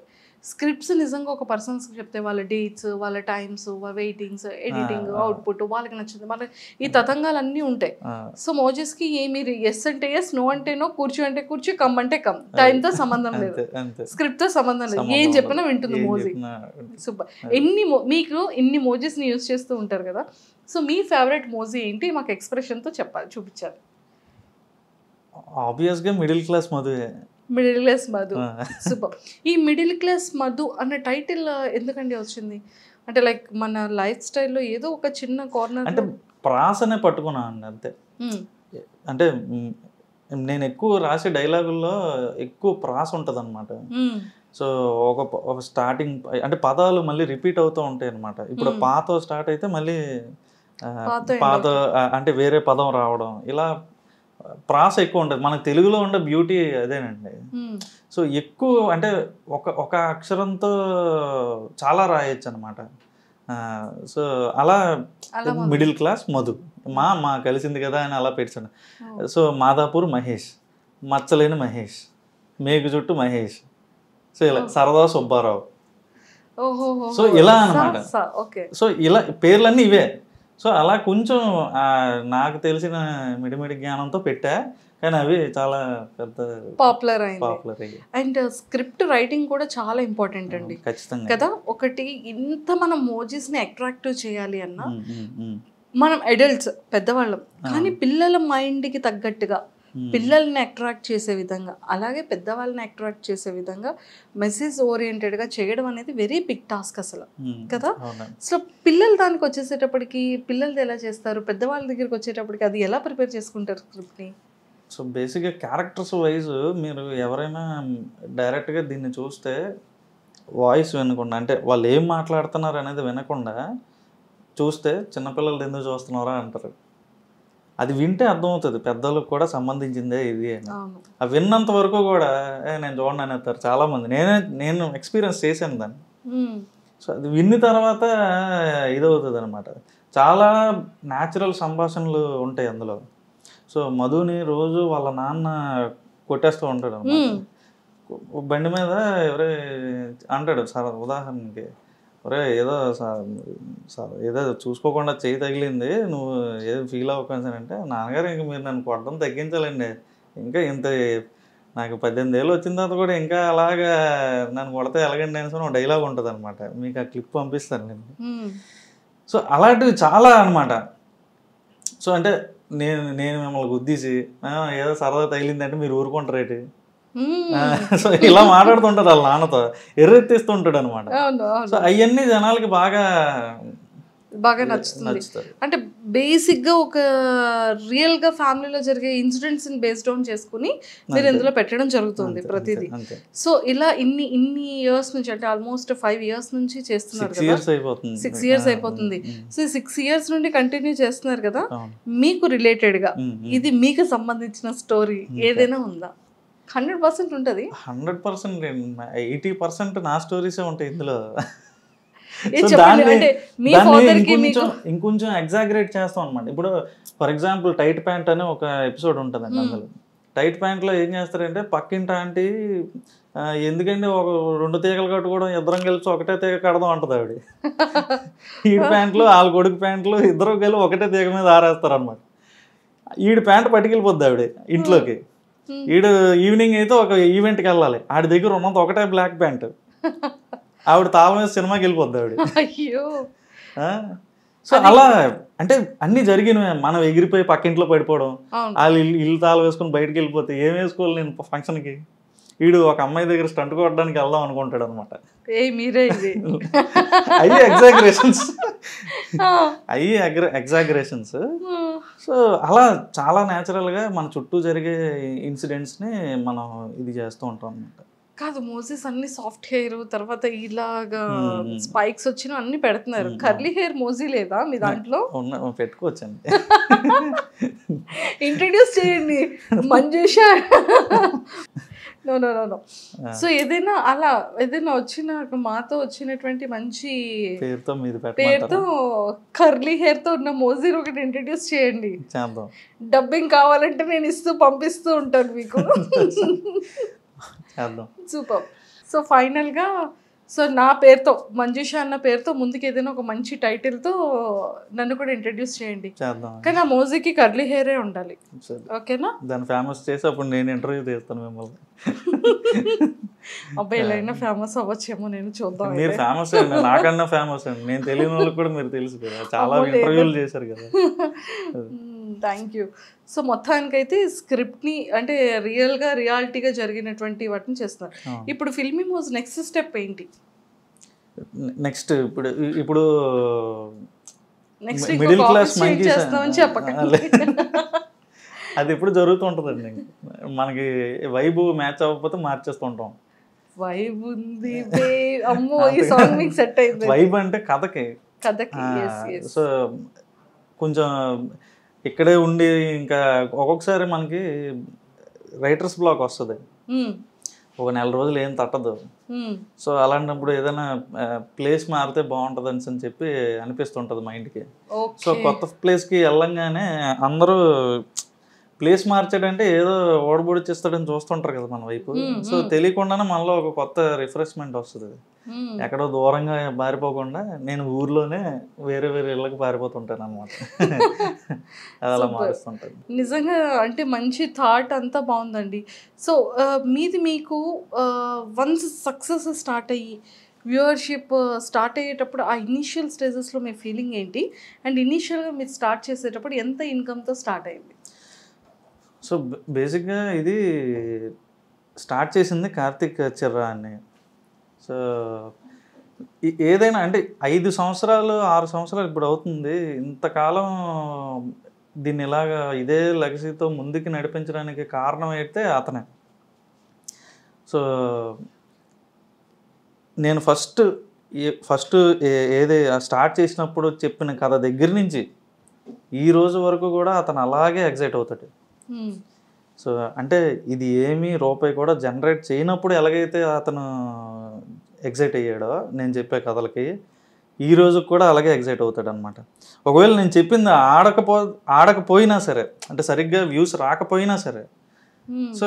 [SPEAKER 2] స్క్రిప్ట్స్ నిజంగా ఒక పర్సన్స్ చెప్తే వాళ్ళ డేట్స్, వాళ్ళ టైమ్స్, వెయిటింగ్స్, ఎడిటింగ్, అవుట్పుట్ వాళ్ళకి నచ్చింది, మళ్ళీ ఈ తతంగాలన్నీ ఉంటాయి. సో మోజెస్కి మీరు ఎస్ అంటే ఎస్, నో అంటే నో, కూర్చో అంటే కూర్చో, కమ్ అంటే కమ్, టైంతో సంబంధం లేదు, స్క్రిప్ట్తో సంబంధం లేదు, ఏం చెప్పినా వింటుంది మోజీ. సూపర్. మీకు ఇన్ని మోజెస్ని యూజ్ చేస్తూ ఉంటారు కదా, సో మీ ఫేవరెట్ మోజీ ఏంటి? మాకు ఎక్స్ప్రెషన్తో చెప్పాలి, చూపించాలి.
[SPEAKER 3] ఆబ్వియస్గా మిడిల్ క్లాస్ మధువే.
[SPEAKER 2] Middle class Madhu. సూపర్. ఈ మిడిల్ క్లాస్ మధు అన్న టైటిల్ ఎందుకండి వచ్చింది? అంటే లైక్ మన లైఫ్ స్టైల్లో ఏదో ఒక చిన్న కార్నర్
[SPEAKER 3] అంటే ప్రాసనే పట్టుకున్నాను అండి అంతే. అంటే నేను ఎక్కువ రాసే డైలాగుల్లో ఎక్కువ ప్రాస ఉంటుంది అనమాట. సో ఒక స్టార్టింగ్ అంటే పదాలు మళ్ళీ రిపీట్ అవుతూ ఉంటాయి అనమాట. ఇప్పుడు పాత స్టార్ట్ అయితే మళ్ళీ పాత అంటే వేరే పదం రావడం, ఇలా ప్రాస ఎక్కువ ఉంటుంది. మనకు తెలుగులో ఉండే బ్యూటీ అదేనండి. సో ఎక్కువ అంటే ఒక అక్షరంతో చాలా రాయొచ్చు అనమాట. సో అలా మిడిల్ క్లాస్ మధు మా కలిసింది కదా అని అలా పెట్టాను. సో మాదాపూర్ మహేష్, మచ్చలేని మహేష్, మేకు చుట్టూ మహేష్, సో ఇలా సరదా సుబ్బారావు, సో ఇలా అనమాట. సో ఇలా పేర్లన్నీ ఇవే. సో అలా కొంచెం నాకు తెలిసిన మిడిమిడి జ్ఞానంతో పెట్టా, కానీ అవి చాలా పెద్ద
[SPEAKER 2] పాపులర్ అయ్యాయి. అండ్ స్క్రిప్ట్ రైటింగ్ కూడా చాలా ఇంపార్టెంట్ అండి.
[SPEAKER 3] ఖచ్చితంగా
[SPEAKER 2] కదా. ఒకటి ఇంత మనం మోజీస్ని అట్రాక్టివ్ చేయాలి అన్నా మనం అడల్ట్స్ పెద్దవాళ్ళం, కానీ పిల్లల మైండ్కి తగ్గట్టుగా పిల్లల్ని అట్రాక్ట్ చేసే విధంగా, అలాగే పెద్దవాళ్ళని అట్రాక్ట్ చేసే విధంగా మెసేజ్ ఓరియంటెడ్గా చేయడం అనేది వెరీ బిగ్ టాస్క్ అసలు కదా. సో పిల్లలు దానికి వచ్చేసేటప్పటికి పిల్లలది ఎలా చేస్తారు, పెద్దవాళ్ళ దగ్గరికి వచ్చేటప్పటికి అది ఎలా ప్రిపేర్ చేసుకుంటారు స్క్రిప్ట్ని?
[SPEAKER 3] సో బేసిక్గా క్యారెక్టర్స్ వైజ్ మీరు ఎవరైనా డైరెక్ట్గా దీన్ని చూస్తే వాయిస్ వినకుండా, అంటే వాళ్ళు ఏం మాట్లాడుతున్నారు అనేది వినకుండా చూస్తే చిన్నపిల్లలు ఎందుకు చూస్తున్నారా అంటారు. అది వింటే అర్థమవుతుంది పెద్దలకు కూడా సంబంధించిందే ఇది అని. అది విన్నంత వరకు కూడా నేను చూడండి అనేస్తారు చాలామంది. నేను ఎక్స్పీరియన్స్ చేశాను దాన్ని. సో అది విన్న తర్వాత ఇదవుతుంది అనమాట. చాలా న్యాచురల్ సంభాషణలు ఉంటాయి అందులో. సో మధుని రోజు వాళ్ళ నాన్న కొట్టేస్తూ ఉంటాడు అనమాట. బండి మీద ఎవరే అంటాడు సార్, ఉదాహరణకి ఒరే ఏదో ఏదో చూసుకోకుండా చేయి తగిలింది, నువ్వు ఏదో ఫీల్ అవ్వకుండా అంటే, నాన్నగారు ఇంక మీరు నన్ను కొట్టడం తగ్గించాలండి, ఇంకా ఇంత నాకు 18 ఏళ్ళు వచ్చిన తర్వాత కూడా ఇంకా అలాగా నన్ను కొడితే ఎలాగండి అని ఒక డైలాగ్ ఉంటుంది అనమాట. మీకు ఆ క్లిప్ పంపిస్తాను నేను. సో అలాంటివి చాలా అనమాట. సో అంటే నేను మిమ్మల్ని గుద్దీసి ఏదో సరదా తగిలిందంటే మీరు ఊరుకుంటారేటి, సో ఇలా మాట్లాడుతుంటారు వాళ్ళ నాన్నతో, ఎర్రెత్తిస్తుంటాడు అనమాట. సో అవన్నీ జనాలకి బాగా
[SPEAKER 2] బాగా నచ్చుతుంది. అంటే బేసిక్గా ఒక రియల్గా ఫ్యామిలీలో జరిగే ఇన్సిడెంట్స్ని బేస్డ్ ఆన్ చేసుకుని మీరు ఇందులో పెట్టడం జరుగుతుంది ప్రతిదీ. సో ఇలా ఇన్ని ఇయర్స్ నుంచి అంటే ఆల్మోస్ట్ 5 years నుంచి చేస్తున్నారు కదా, 6 years అయిపోతుంది. సో 6 years నుండి కంటిన్యూ చేస్తున్నారు కదా, మీకు రిలేటెడ్గా ఇది మీకు సంబంధించిన స్టోరీ ఏదైనా ఉందా? 100% ఉంటుంది.
[SPEAKER 3] 100% 80% నా స్టోరీసే ఉంటాయి ఇందులో. ఇంకొంచెం ఎగ్జాగరేట్ చేస్తాం అనమాట. ఇప్పుడు ఫర్ ఎగ్జాంపుల్ టైట్ ప్యాంట్ అని ఒక ఎపిసోడ్ ఉంటుందండి. అందులో టైట్ ప్యాంట్లో ఏం చేస్తారంటే పక్కింటి ఆంటీ ఎందుకంటే ఒక 2 తీగలు కట్టుకోవడం, ఇద్దరం కలిసి ఒకటే తీగ కడదాం అంటది ఆవిడ. ఈడి ప్యాంట్లు వాళ్ళ కొడుకు ప్యాంట్లు ఇద్దరు కలిసి ఒకటే తీగ మీద ఆరేస్తారు అనమాట. ఈడి ప్యాంట్ పట్టుకెళ్ళిపోద్ది ఆవిడ ఇంట్లోకి. ఈడు ఈవినింగ్ అయితే ఒక ఈవెంట్కి వెళ్ళాలి, ఆడి దగ్గర ఉన్నంత ఒకటే బ్లాక్ ప్యాంట్. ఆవిడ తాళం మీద సినిమాకి వెళ్ళిపోద్ది ఆవిడ. సో అలా అంటే అన్ని జరిగినవి. మనం ఎగిరిపోయి పక్కింట్లో పడిపోవడం, వాళ్ళు ఇల్లు తాళం వేసుకుని బయటకు వెళ్ళిపోతే ఏం వేసుకోవాలి నేను ఫంక్షన్కి. వీడు ఒక అమ్మాయి దగ్గర స్టంట్ కొట్టడానికి వెళ్దాం అనుకుంటాడు అనమాట. అయ్యి ఎగ్జాగరేషన్స్. సో అలా చాలా న్యాచురల్గా మన చుట్టూ జరిగే ఇన్సిడెంట్స్ని మనం ఇది చేస్తూ ఉంటాం అనమాట.
[SPEAKER 2] కాదు, మోసెస్ అన్ని సాఫ్ట్ హెయిర్, తర్వాత ఇలాగా స్పైక్స్ వచ్చిన అన్ని పెడుతున్నారు. కర్లీ హెయిర్ మోజీ లేదా మీ దాంట్లో?
[SPEAKER 3] పెట్టుకోవచ్చండి.
[SPEAKER 2] ఇంట్రడ్యూస్ చేయండి Manjusha. No no no no. So ఏదైనా అలా ఏదైనా వచ్చిన మాతో వచ్చినటువంటి మంచి పేరుతో కర్లీ హెయిర్ తో ఉన్న మోజీని ఒకటి ఇంట్రడ్యూస్ చేయండి. డబ్బింగ్ కావాలంటే నేను పంపిస్తూ ఉంటాను మీకు. సూపర్. సో ఫైనల్గా సో నా పేరుతో మంజుష అన్న పేరుతో ముందుకు ఏదైనా ఒక మంచి టైటిల్తో నన్ను కూడా ఇంట్రడ్యూస్ చేయండి. కానీ ఆ మోజీకి కర్లీ హెయిరే ఉండాలి, ఓకేనా?
[SPEAKER 3] దాన్ని ఫేమస్ చేసి అప్పుడు నేను ఇంటర్వ్యూ చేస్తాను మిమ్మల్ని.
[SPEAKER 2] అబ్బాయి ఎలా ఫేమస్ అవ్వచ్చేమో, నేను చూద్దాం.
[SPEAKER 3] మీరు ఫేమస్ అండి, నాకన్నా ఫేమస్ అండి. నేను తెలియని వాళ్ళకి కూడా మీరు తెలుసు కదా, చాలా ఇంటర్వ్యూలు చేశారు కదా.
[SPEAKER 2] Thank you. సో మొత్తానికైతే స్క్రిప్ట్ని అంటే రియాలిటీగా జరిగినటువంటి వాటిని చేస్తున్నారు. ఇప్పుడు ఫిల్మీ మోజ్ నెక్స్ట్ స్టెప్ ఏంటి?
[SPEAKER 3] నెక్స్ట్ ఇప్పుడు మిడిల్ క్లాస్ మంకీస్ అది ఎప్పుడు జరుగుతూ ఉంటుందండి. మనకి వైబ్ మ్యాచ్ అవ్వకపోతే మార్చేస్తుంటాం.
[SPEAKER 2] వైబ్ ఉంది, అమ్మో ఈ సాంగ్ మీకు సెట్ అయింది.
[SPEAKER 3] వైబ్ అంటే కథకి. సో కొంచెం ఇక్కడే ఉండి ఇంకా ఒక్కొక్కసారి మనకి రైటర్స్ బ్లాక్ వస్తుంది, ఒక 4 రోజులు ఏం తట్టదు. సో అలాంటప్పుడు ఏదైనా ప్లేస్ మారితే బాగుంటుంది అని చెప్పి అనిపిస్తుంటుంది మైండ్కి. సో కొత్త ప్లేస్కి వెళ్ళంగానే అందరూ ప్లేస్ మార్చాడంటే ఏదో ఓడబొడిచేస్తాడని చూస్తుంటారు కదా మన వైపు. సో తెలియకుండానే మనలో ఒక కొత్త రిఫ్రెష్మెంట్ వస్తుంది. ఎక్కడో దూరంగా పారిపోకుండా నేను ఊర్లోనే వేరే ఇళ్ళకి పారిపోతుంటాను అనమాట. అది అలా మారుస్తుంటాను.
[SPEAKER 2] నిజంగా అంటే మంచి థాట్ అంతా బాగుందండి. సో మీకు వన్స్ సక్సెస్ స్టార్ట్ అయ్యి వ్యూవర్షిప్ స్టార్ట్ అయ్యేటప్పుడు ఆ ఇనీషియల్ స్టేజెస్లో మీ ఫీలింగ్ ఏంటి? అండ్ ఇనీషియల్గా మీరు స్టార్ట్ చేసేటప్పుడు ఎంత ఇన్కమ్తో స్టార్ట్ అయింది?
[SPEAKER 3] సో బేసిక్గా ఇది స్టార్ట్ చేసింది కార్తిక్ చిర్రా అని. సో ఏదైనా అంటే 5 సంవత్సరాలు 6 సంవత్సరాలు ఇప్పుడు అవుతుంది. ఇంతకాలం దీన్ని ఇలాగా ఇదే లెగసీతో ముందుకు నడిపించడానికి కారణం అయితే అతనే. సో నేను ఫస్ట్ ఏదే స్టార్ట్ చేసినప్పుడు చెప్పిన కథ దగ్గర నుంచి ఈ రోజు వరకు కూడా అతను అలాగే ఎగ్జైట్ అవుతాడు. సో అంటే ఇది ఏమీ రూపాయి కూడా జనరేట్ చేయనప్పుడు ఎలాగైతే అతను ఎగ్జైట్ అయ్యాడో నేను చెప్పే కథలకి, ఈ రోజు కూడా అలాగే ఎగ్జైట్ అవుతాడు అనమాట. ఒకవేళ నేను చెప్పింది ఆడకపోయినా సరే, అంటే సరిగ్గా వ్యూస్ రాకపోయినా సరే, సో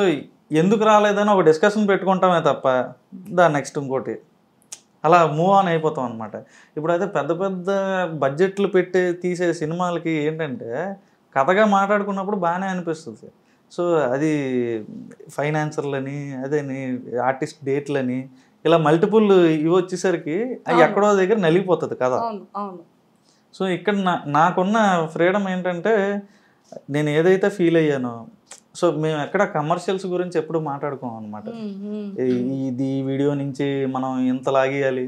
[SPEAKER 3] ఎందుకు రాలేదని ఒక డిస్కషన్ పెట్టుకుంటామే తప్ప దాని నెక్స్ట్ ఇంకోటి అలా మూవ్ ఆన్ అయిపోతాం అనమాట. ఇప్పుడైతే పెద్ద పెద్ద బడ్జెట్లు పెట్టి తీసే సినిమాలకి ఏంటంటే కథగా మాట్లాడుకున్నప్పుడు బాగానే అనిపిస్తుంది. సో అది ఫైనాన్సర్లని అదేని ఆర్టిస్ట్ డేట్లని ఇలా మల్టిపుల్ ఇవి వచ్చేసరికి అవి ఎక్కడో దగ్గర నలిగిపోతుంది కదా. సో ఇక్కడ నాకున్న ఫ్రీడమ్ ఏంటంటే నేను ఏదైతే ఫీల్ అయ్యానో, సో మేము ఎక్కడ కమర్షియల్స్ గురించి ఎప్పుడు మాట్లాడుకోం అనమాట. ఈ వీడియో నుంచి మనం ఎంత లాగేయాలి,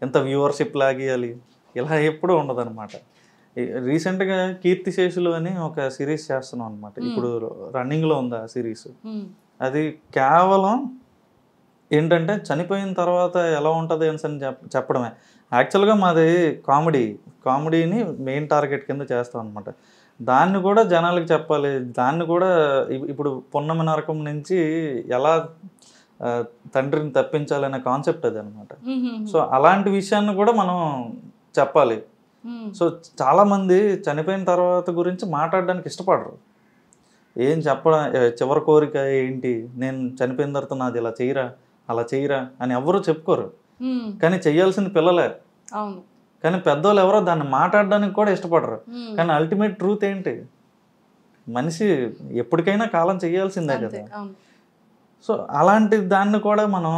[SPEAKER 3] ఎంత వ్యూవర్షిప్ లాగేయాలి, ఇలా ఎప్పుడూ ఉండదన్నమాట. రీసెంట్గా కీర్తిశేషులు అని ఒక సిరీస్ చేస్తున్నాం అనమాట. ఇప్పుడు రన్నింగ్లో ఉంది ఆ సిరీస్. అది కేవలం ఏంటంటే చనిపోయిన తర్వాత ఎలా ఉంటుంది అని చెప్పడమే. యాక్చువల్గా మాది కామెడీని మెయిన్ టార్గెట్ కింద చేస్తాం అనమాట. దాన్ని కూడా జనాలకు చెప్పాలి. దాన్ని కూడా ఇప్పుడు పున్నమి నరకం నుంచి ఎలా తండ్రిని తప్పించాలనే కాన్సెప్ట్ అది అనమాట. సో అలాంటి విషయాన్ని కూడా మనం చెప్పాలి. సో చాలామంది చనిపోయిన తర్వాత గురించి మాట్లాడడానికి ఇష్టపడరు. ఏం చెప్పడం, చివరి కోరిక ఏంటి, నేను చనిపోయిన తర్వాత నాది ఇలా చేయరా అలా చేయరా అని ఎవరు చెప్పుకోరు. కానీ చెయ్యాల్సింది పిల్లలే. కానీ పెద్దోళ్ళు ఎవరో దాన్ని మాట్లాడడానికి కూడా ఇష్టపడరు. కానీ అల్టిమేట్ ట్రూత్ ఏంటి, మనిషి ఎప్పటికైనా కాలం చేయాల్సిందే కదా. సో అలాంటి దాన్ని కూడా మనం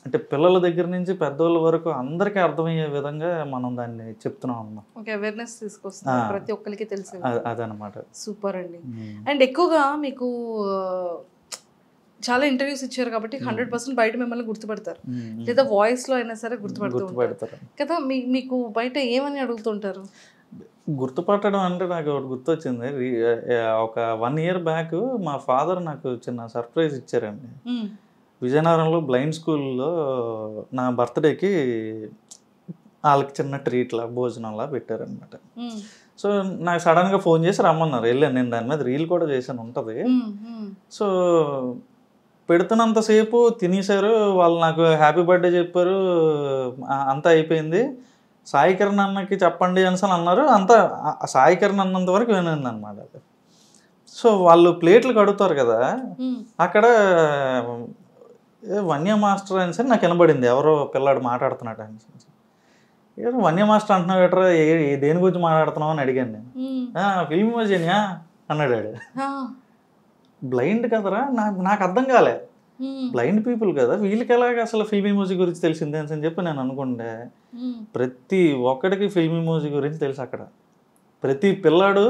[SPEAKER 3] అంటే పిల్లల దగ్గర నుంచి పెద్దోళ్ళ వరకు అందరికీ అర్థమయ్యే విధంగా మనం దాన్ని చెప్తున్నాం అన్నమాట.
[SPEAKER 2] అవేర్నెస్ తీసుకొస్తాం, ప్రతి ఒక్కరికి తెలిసి.
[SPEAKER 3] అదనమాట.
[SPEAKER 2] సూపర్ అండి. అండ్ ఎక్కువగా మీకు చాలా ఇంటర్వ్యూస్ ఇచ్చారు కాబట్టి 100% బయట మిమ్మల్ని గుర్తుపడతారు, లేదా వాయిస్ లో అయినా సరే గుర్తుపడతారు కదా. మీకు బయట ఏమని అడుగుతుంటారు?
[SPEAKER 3] గుర్తుపట్టడం అంటే నాకు ఒకటి గుర్తొచ్చింది. ఒక 1 year బ్యాక్ మా ఫాదర్ నాకు చిన్న సర్ప్రైజ్ ఇచ్చారండి. విజయనగరంలో బ్లైండ్ స్కూల్లో నా బర్త్డేకి వాళ్ళకి చిన్న ట్రీట్లా భోజనంలా పెట్టారనమాట. సో నాకు సడన్గా ఫోన్ చేసి రమ్మన్నారు. వెళ్ళాను. నేను దాని మీద రీల్ కూడా చేశాను, ఉంటుంది. సో పెడుతున్నంతసేపు తినేశారు వాళ్ళు, నాకు హ్యాపీ బర్త్డే చెప్పారు, అంతా అయిపోయింది. సాయి కిరణ్ అన్నకి చెప్పండి అని అన్నారు. అంతా సాయి కిరణ్ అన్నంత వరకు వినండి అనమాట. సో వాళ్ళు ప్లేట్లు కడుగుతారు కదా, అక్కడ వన్య మాస్టర్ అని సరే నాకు వినబడింది. ఎవరో పిల్లాడు మాట్లాడుతున్నాడు అని. ఏదో వన్య మాస్టర్ అంటున్నావు ఎట్రా, దేని గురించి మాట్లాడుతున్నావు అని అడిగాను నేను. ఫిల్మ్ ఇమోజినియా అన్నాడు. బ్లైండ్ కదరా, నాకు అర్థం కాలే. బ్లైండ్ పీపుల్ కదా, వీళ్ళకి ఎలాగ అసలు ఫిల్మ్ ఇమోజీ గురించి తెలిసిందే అని చెప్పి నేను అనుకుంటే, ప్రతి ఒక్కడికి ఫిల్మ్ ఇమోజీ గురించి తెలుసు. అక్కడ ప్రతి పిల్లాడు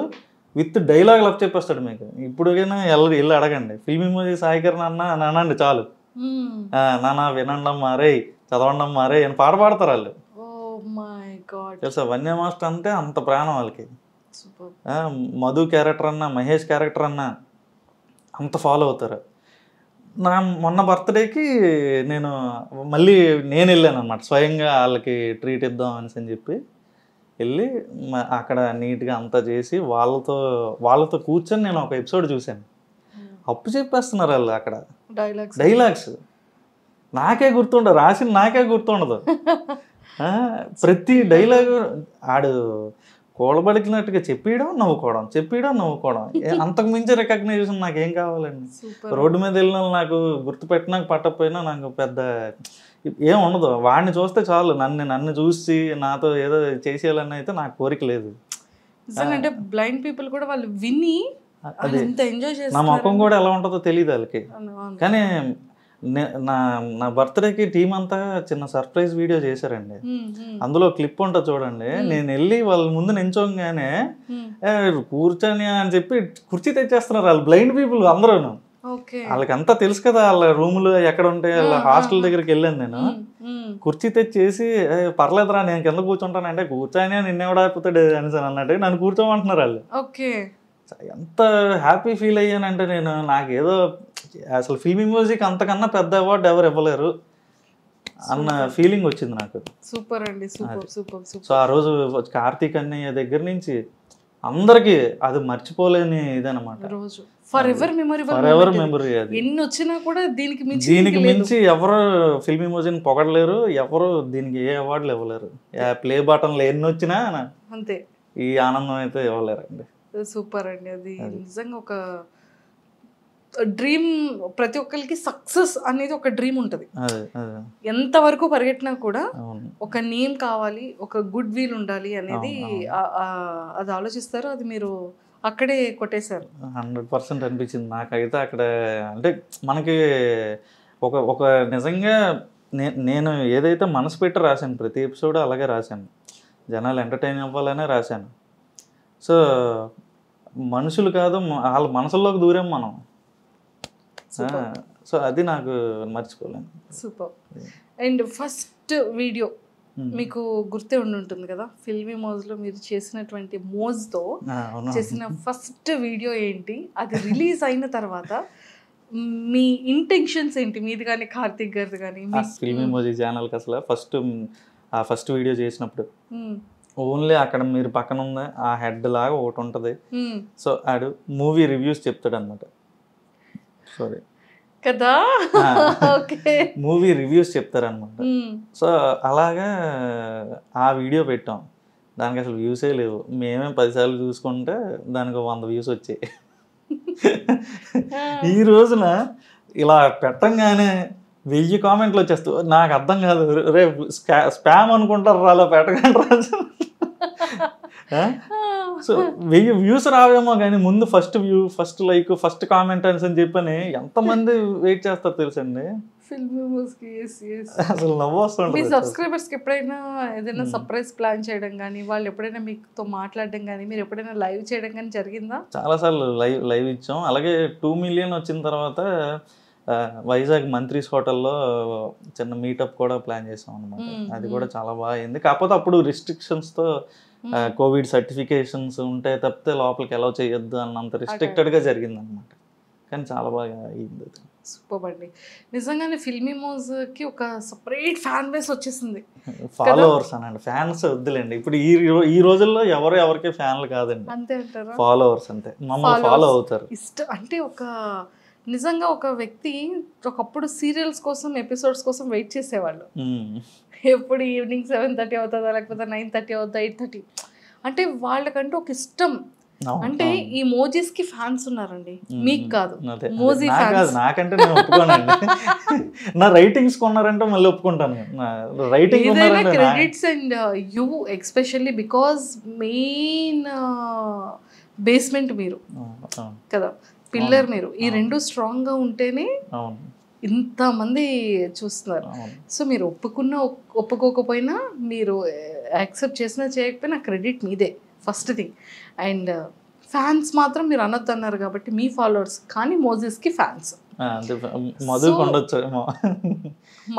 [SPEAKER 3] విత్ డైలాగ్ లవ్ చెప్పేస్తాడు మీకు. ఇప్పుడుకైనా వెళ్ళి అడగండి, ఫిల్మ్ ఇమోజీ సాయి కిరణ్ అన్న అని అనండి చాలు. నాన్న వినండం మారే, చదవండం మారే అని పాట పాడతారు వాళ్ళు. తెలుసా, వన్య మాస్టర్ అంటే అంత ప్రాణం వాళ్ళకి. మధు క్యారెక్టర్ అన్నా, మహేష్ క్యారెక్టర్ అన్నా అంత ఫాలో అవుతారు. నా మొన్న బర్త్డేకి నేను వెళ్ళాను అనమాట. స్వయంగా వాళ్ళకి ట్రీట్ ఇద్దాం అని చెప్పి వెళ్ళి అక్కడ నీట్గా అంతా చేసి వాళ్ళతో కూర్చొని నేను ఒక ఎపిసోడ్ చూశాను. అప్పు చెప్పేస్తున్నారు వాళ్ళు అక్కడ డైలాగ్స్. నాకే గుర్తుండదు, రాసిన నాకే గుర్తుండదు. ప్రతి డైలాగు ఆడు కూడబడికినట్టుగా చెప్పేయడం నవ్వుకోవడం. అంతకు మించి రికగ్నైజేషన్ నాకేం కావాలండి. రోడ్డు మీద వెళ్ళిన నాకు గుర్తుపెట్టినాక పట్టకపోయినా నాకు పెద్ద ఏం ఉండదు. వాడిని చూస్తే చాలు, నన్ను చూసి నాతో ఏదో చేసేయాలని అయితే నాకు కోరిక లేదు.
[SPEAKER 2] అంటే బ్లైండ్ పీపుల్ కూడా వాళ్ళు విని ఎంజాయ్ చేస్తారు.
[SPEAKER 3] నా ముఖం కూడా ఎలా ఉంటుందో తెలియదు వాళ్ళకి. కానీ నా బర్త్డేకి టీం అంతా చిన్న సర్ప్రైజ్ వీడియో చేశారండి. అందులో క్లిప్ ఉంటుంది చూడండి. నేను వెళ్ళి వాళ్ళ ముందు నించోగానే కూర్చొని అని చెప్పి కుర్చీ తెచ్చేస్తున్నారు వాళ్ళు, బ్లైండ్ పీపుల్ అందరూ. వాళ్ళకి అంతా తెలుసు కదా, వాళ్ళ రూములు ఎక్కడ ఉంటాయి. వాళ్ళ హాస్టల్ దగ్గరికి వెళ్ళాను నేను. కుర్చీ తెచ్చేసి పర్లేదురా నేను కింద కూర్చుంటానంటే, కూర్చొని నిన్నెవడైపోతాడు అని అన్నట్టు నన్ను కూర్చోమంటున్నారు వాళ్ళు. ఎంత హ్యాపీ ఫీల్ అయ్యానంటే నేను, నాకేదో అసలు ఫిల్మ్ ఇమోజీకి అంతకన్నా పెద్ద అవార్డు ఎవరు ఇవ్వలేరు అన్న ఫీలింగ్ వచ్చింది నాకు.
[SPEAKER 2] సూపర్ అండి, సూపర్.
[SPEAKER 3] సో ఆ రోజు కార్తీక్ అన్నయ్య దగ్గర నుంచి అందరికి అది మర్చిపోలేని ఇదనమాట.
[SPEAKER 2] For ever memory. అది ఎన్ని వచ్చినా కూడా దీనికి
[SPEAKER 3] మించి ఎవరు ఫిల్మ్ ఇమోజీని పొగడలేరు, ఎవరు దీనికి ఏ అవార్డులు ఇవ్వలేరు. ప్లే బటన్లు ఎన్ని వచ్చినా
[SPEAKER 2] అంతే
[SPEAKER 3] ఈ ఆనందం అయితే ఇవ్వలేరండి.
[SPEAKER 2] సూపర్ అండి. అది నిజంగా ఒక డ్రీమ్. ప్రతి ఒక్కరికి సక్సెస్ అనేది ఒక డ్రీమ్ ఉంటుంది. ఎంతవరకు పరిగెట్టినా కూడా ఒక నేమ్ కావాలి, ఒక గుడ్ విల్ ఉండాలి అనేది అది ఆలోచిస్తారు. అది మీరు అక్కడే కొట్టేశారు.
[SPEAKER 3] 100% అనిపించింది నాకైతే అక్కడ. అంటే మనకి ఒక నిజంగా నేను ఏదైతే మనసు పెట్టి రాశాను ప్రతి ఎపిసోడ్ అలాగే రాశాను. జనాలు ఎంటర్టైన్ అవ్వాలనే రాశాను. సో మనుషులు కాదు, వాళ్ళ మనసుల్లోకి దూరం మనం. సో అది నాకు మర్చిపోలేను.
[SPEAKER 2] సూపర్. అండ్ ఫస్ట్ వీడియో మీకు గుర్తే ఉంటుంది కదా ఫిల్మీ మోజ్లో మీరు చేసినటువంటి మోజ్తో చేసిన ఫస్ట్ వీడియో ఏంటి, అది రిలీజ్ అయిన తర్వాత మీ ఇంటెన్షన్స్ ఏంటి, మీది కానీ కార్తిక్ గారిది కానీ?
[SPEAKER 3] ఫిల్మీ మోజీ ఛానల్కి అసలు ఫస్ట్ వీడియో చేసినప్పుడు ఓన్లీ అక్కడ మీరు పక్కన ఉన్న ఆ హెడ్ లాగా ఒకటి ఉంటుంది, సో ఆడు మూవీ రివ్యూస్ చెప్తాడు అనమాట. సారీ
[SPEAKER 2] కదా, ఓకే,
[SPEAKER 3] మూవీ రివ్యూస్ చెప్తారనమాట. సో అలాగా ఆ వీడియో పెట్టాం, దానికి అసలు వ్యూసే లేవు. మేమే 10 సార్లు చూసుకుంటే దానికి 100 వ్యూస్ వచ్చాయి. ఈ రోజున ఇలా పెట్టంగానే 1000 కామెంట్లు వచ్చేస్తూ నాకు అర్థం కాదు, రేపు స్పామ్ అనుకుంటారు అలా పెట్టకండి. సో 1000 వ్యూస్ రావేమో కానీ ముందు first view, first like, first comment అని చెప్పని ఎంతమంది వెయిట్ చేస్తారు తెలుసండి. అసలు నవ్వు వస్తుంది.
[SPEAKER 2] మీ సబ్స్క్రైబర్స్కి ఎప్పుడైనా ఏదైనా సర్ప్రైజ్ ప్లాన్ చేయడం కానీ, వాళ్ళు ఎప్పుడైనా మీతో మాట్లాడడం కానీ, మీరు ఎప్పుడైనా లైవ్ చేయడం కానీ జరిగిందా?
[SPEAKER 3] చాలాసార్లు లైవ్ ఇచ్చాం. అలాగే 2 మిలియన్ వచ్చిన తర్వాత వైజాగ్ మంత్రీస్ హోటల్లో చిన్న మీటప్ కూడా ప్లాన్ చేసాం అనమాట. అది కూడా చాలా బాగా అయింది. కాకపోతే అప్పుడు రిస్ట్రిక్షన్స్తో కోవిడ్ సర్టిఫికేషన్స్ ఉంటే తప్పితే లోపలికి అలౌ చేయొద్దు అన్నంత రిస్ట్రిక్టెడ్గా జరిగింది అనమాట. కానీ చాలా బాగా అయింది.
[SPEAKER 2] సూపర్ అండి. నిజంగానే ఫిల్మీ మోజ్కి ఒక సపరేట్ ఫ్యాన్ బేస్ వచ్చేసింది.
[SPEAKER 3] ఫాలోవర్స్ అనండి, ఫ్యాన్స్ వద్దులేండి. ఇప్పుడు ఈ రోజుల్లో ఎవరికి ఫ్యాన్లు కాదండి,
[SPEAKER 2] అంతే అంటారా?
[SPEAKER 3] ఫాలోవర్స్ అంతే, మమ్మల్ని ఫాలో అవుతారు.
[SPEAKER 2] ఇష్టం అంటే నిజంగా ఒక వ్యక్తి ఒకప్పుడు సీరియల్స్ కోసం, ఎపిసోడ్స్ కోసం వెయిట్ చేసేవాళ్ళు. ఎప్పుడు ఈవినింగ్ 7:30 అవుతుందా, లేకపోతే 9:30 అవుతుందా, 8:30, అంటే వాళ్ళకంటూ ఒక ఇష్టం. అంటే ఈ మోజీస్ కి ఫ్యాన్స్ ఉన్నారండి, మీకు కాదు. మోజీ ఫ్యాన్స్
[SPEAKER 3] నాకంటే నేను ఒప్పుకోనండి. నా రైటింగ్స్ కొన్నారంటే మళ్ళీ ఒప్పుకుంటాను. Writing
[SPEAKER 2] credits and you especially because main basement మీరు కదా, పిల్లర్ మీరు. ఈ రెండు స్ట్రాంగ్ గా ఉంటేనే ఇంతమంది చూస్తున్నారు. సో మీరు ఒప్పుకోకపోయినా, మీరు యాక్సెప్ట్ చేసినా చేయకపోయినా క్రెడిట్ మీదే ఫస్ట్ థింగ్. అండ్ ఫ్యాన్స్ మాత్రం మీరు అనొద్దు అన్నారు కాబట్టి మీ ఫాలోవర్స్, కానీ మోజీస్కి fans.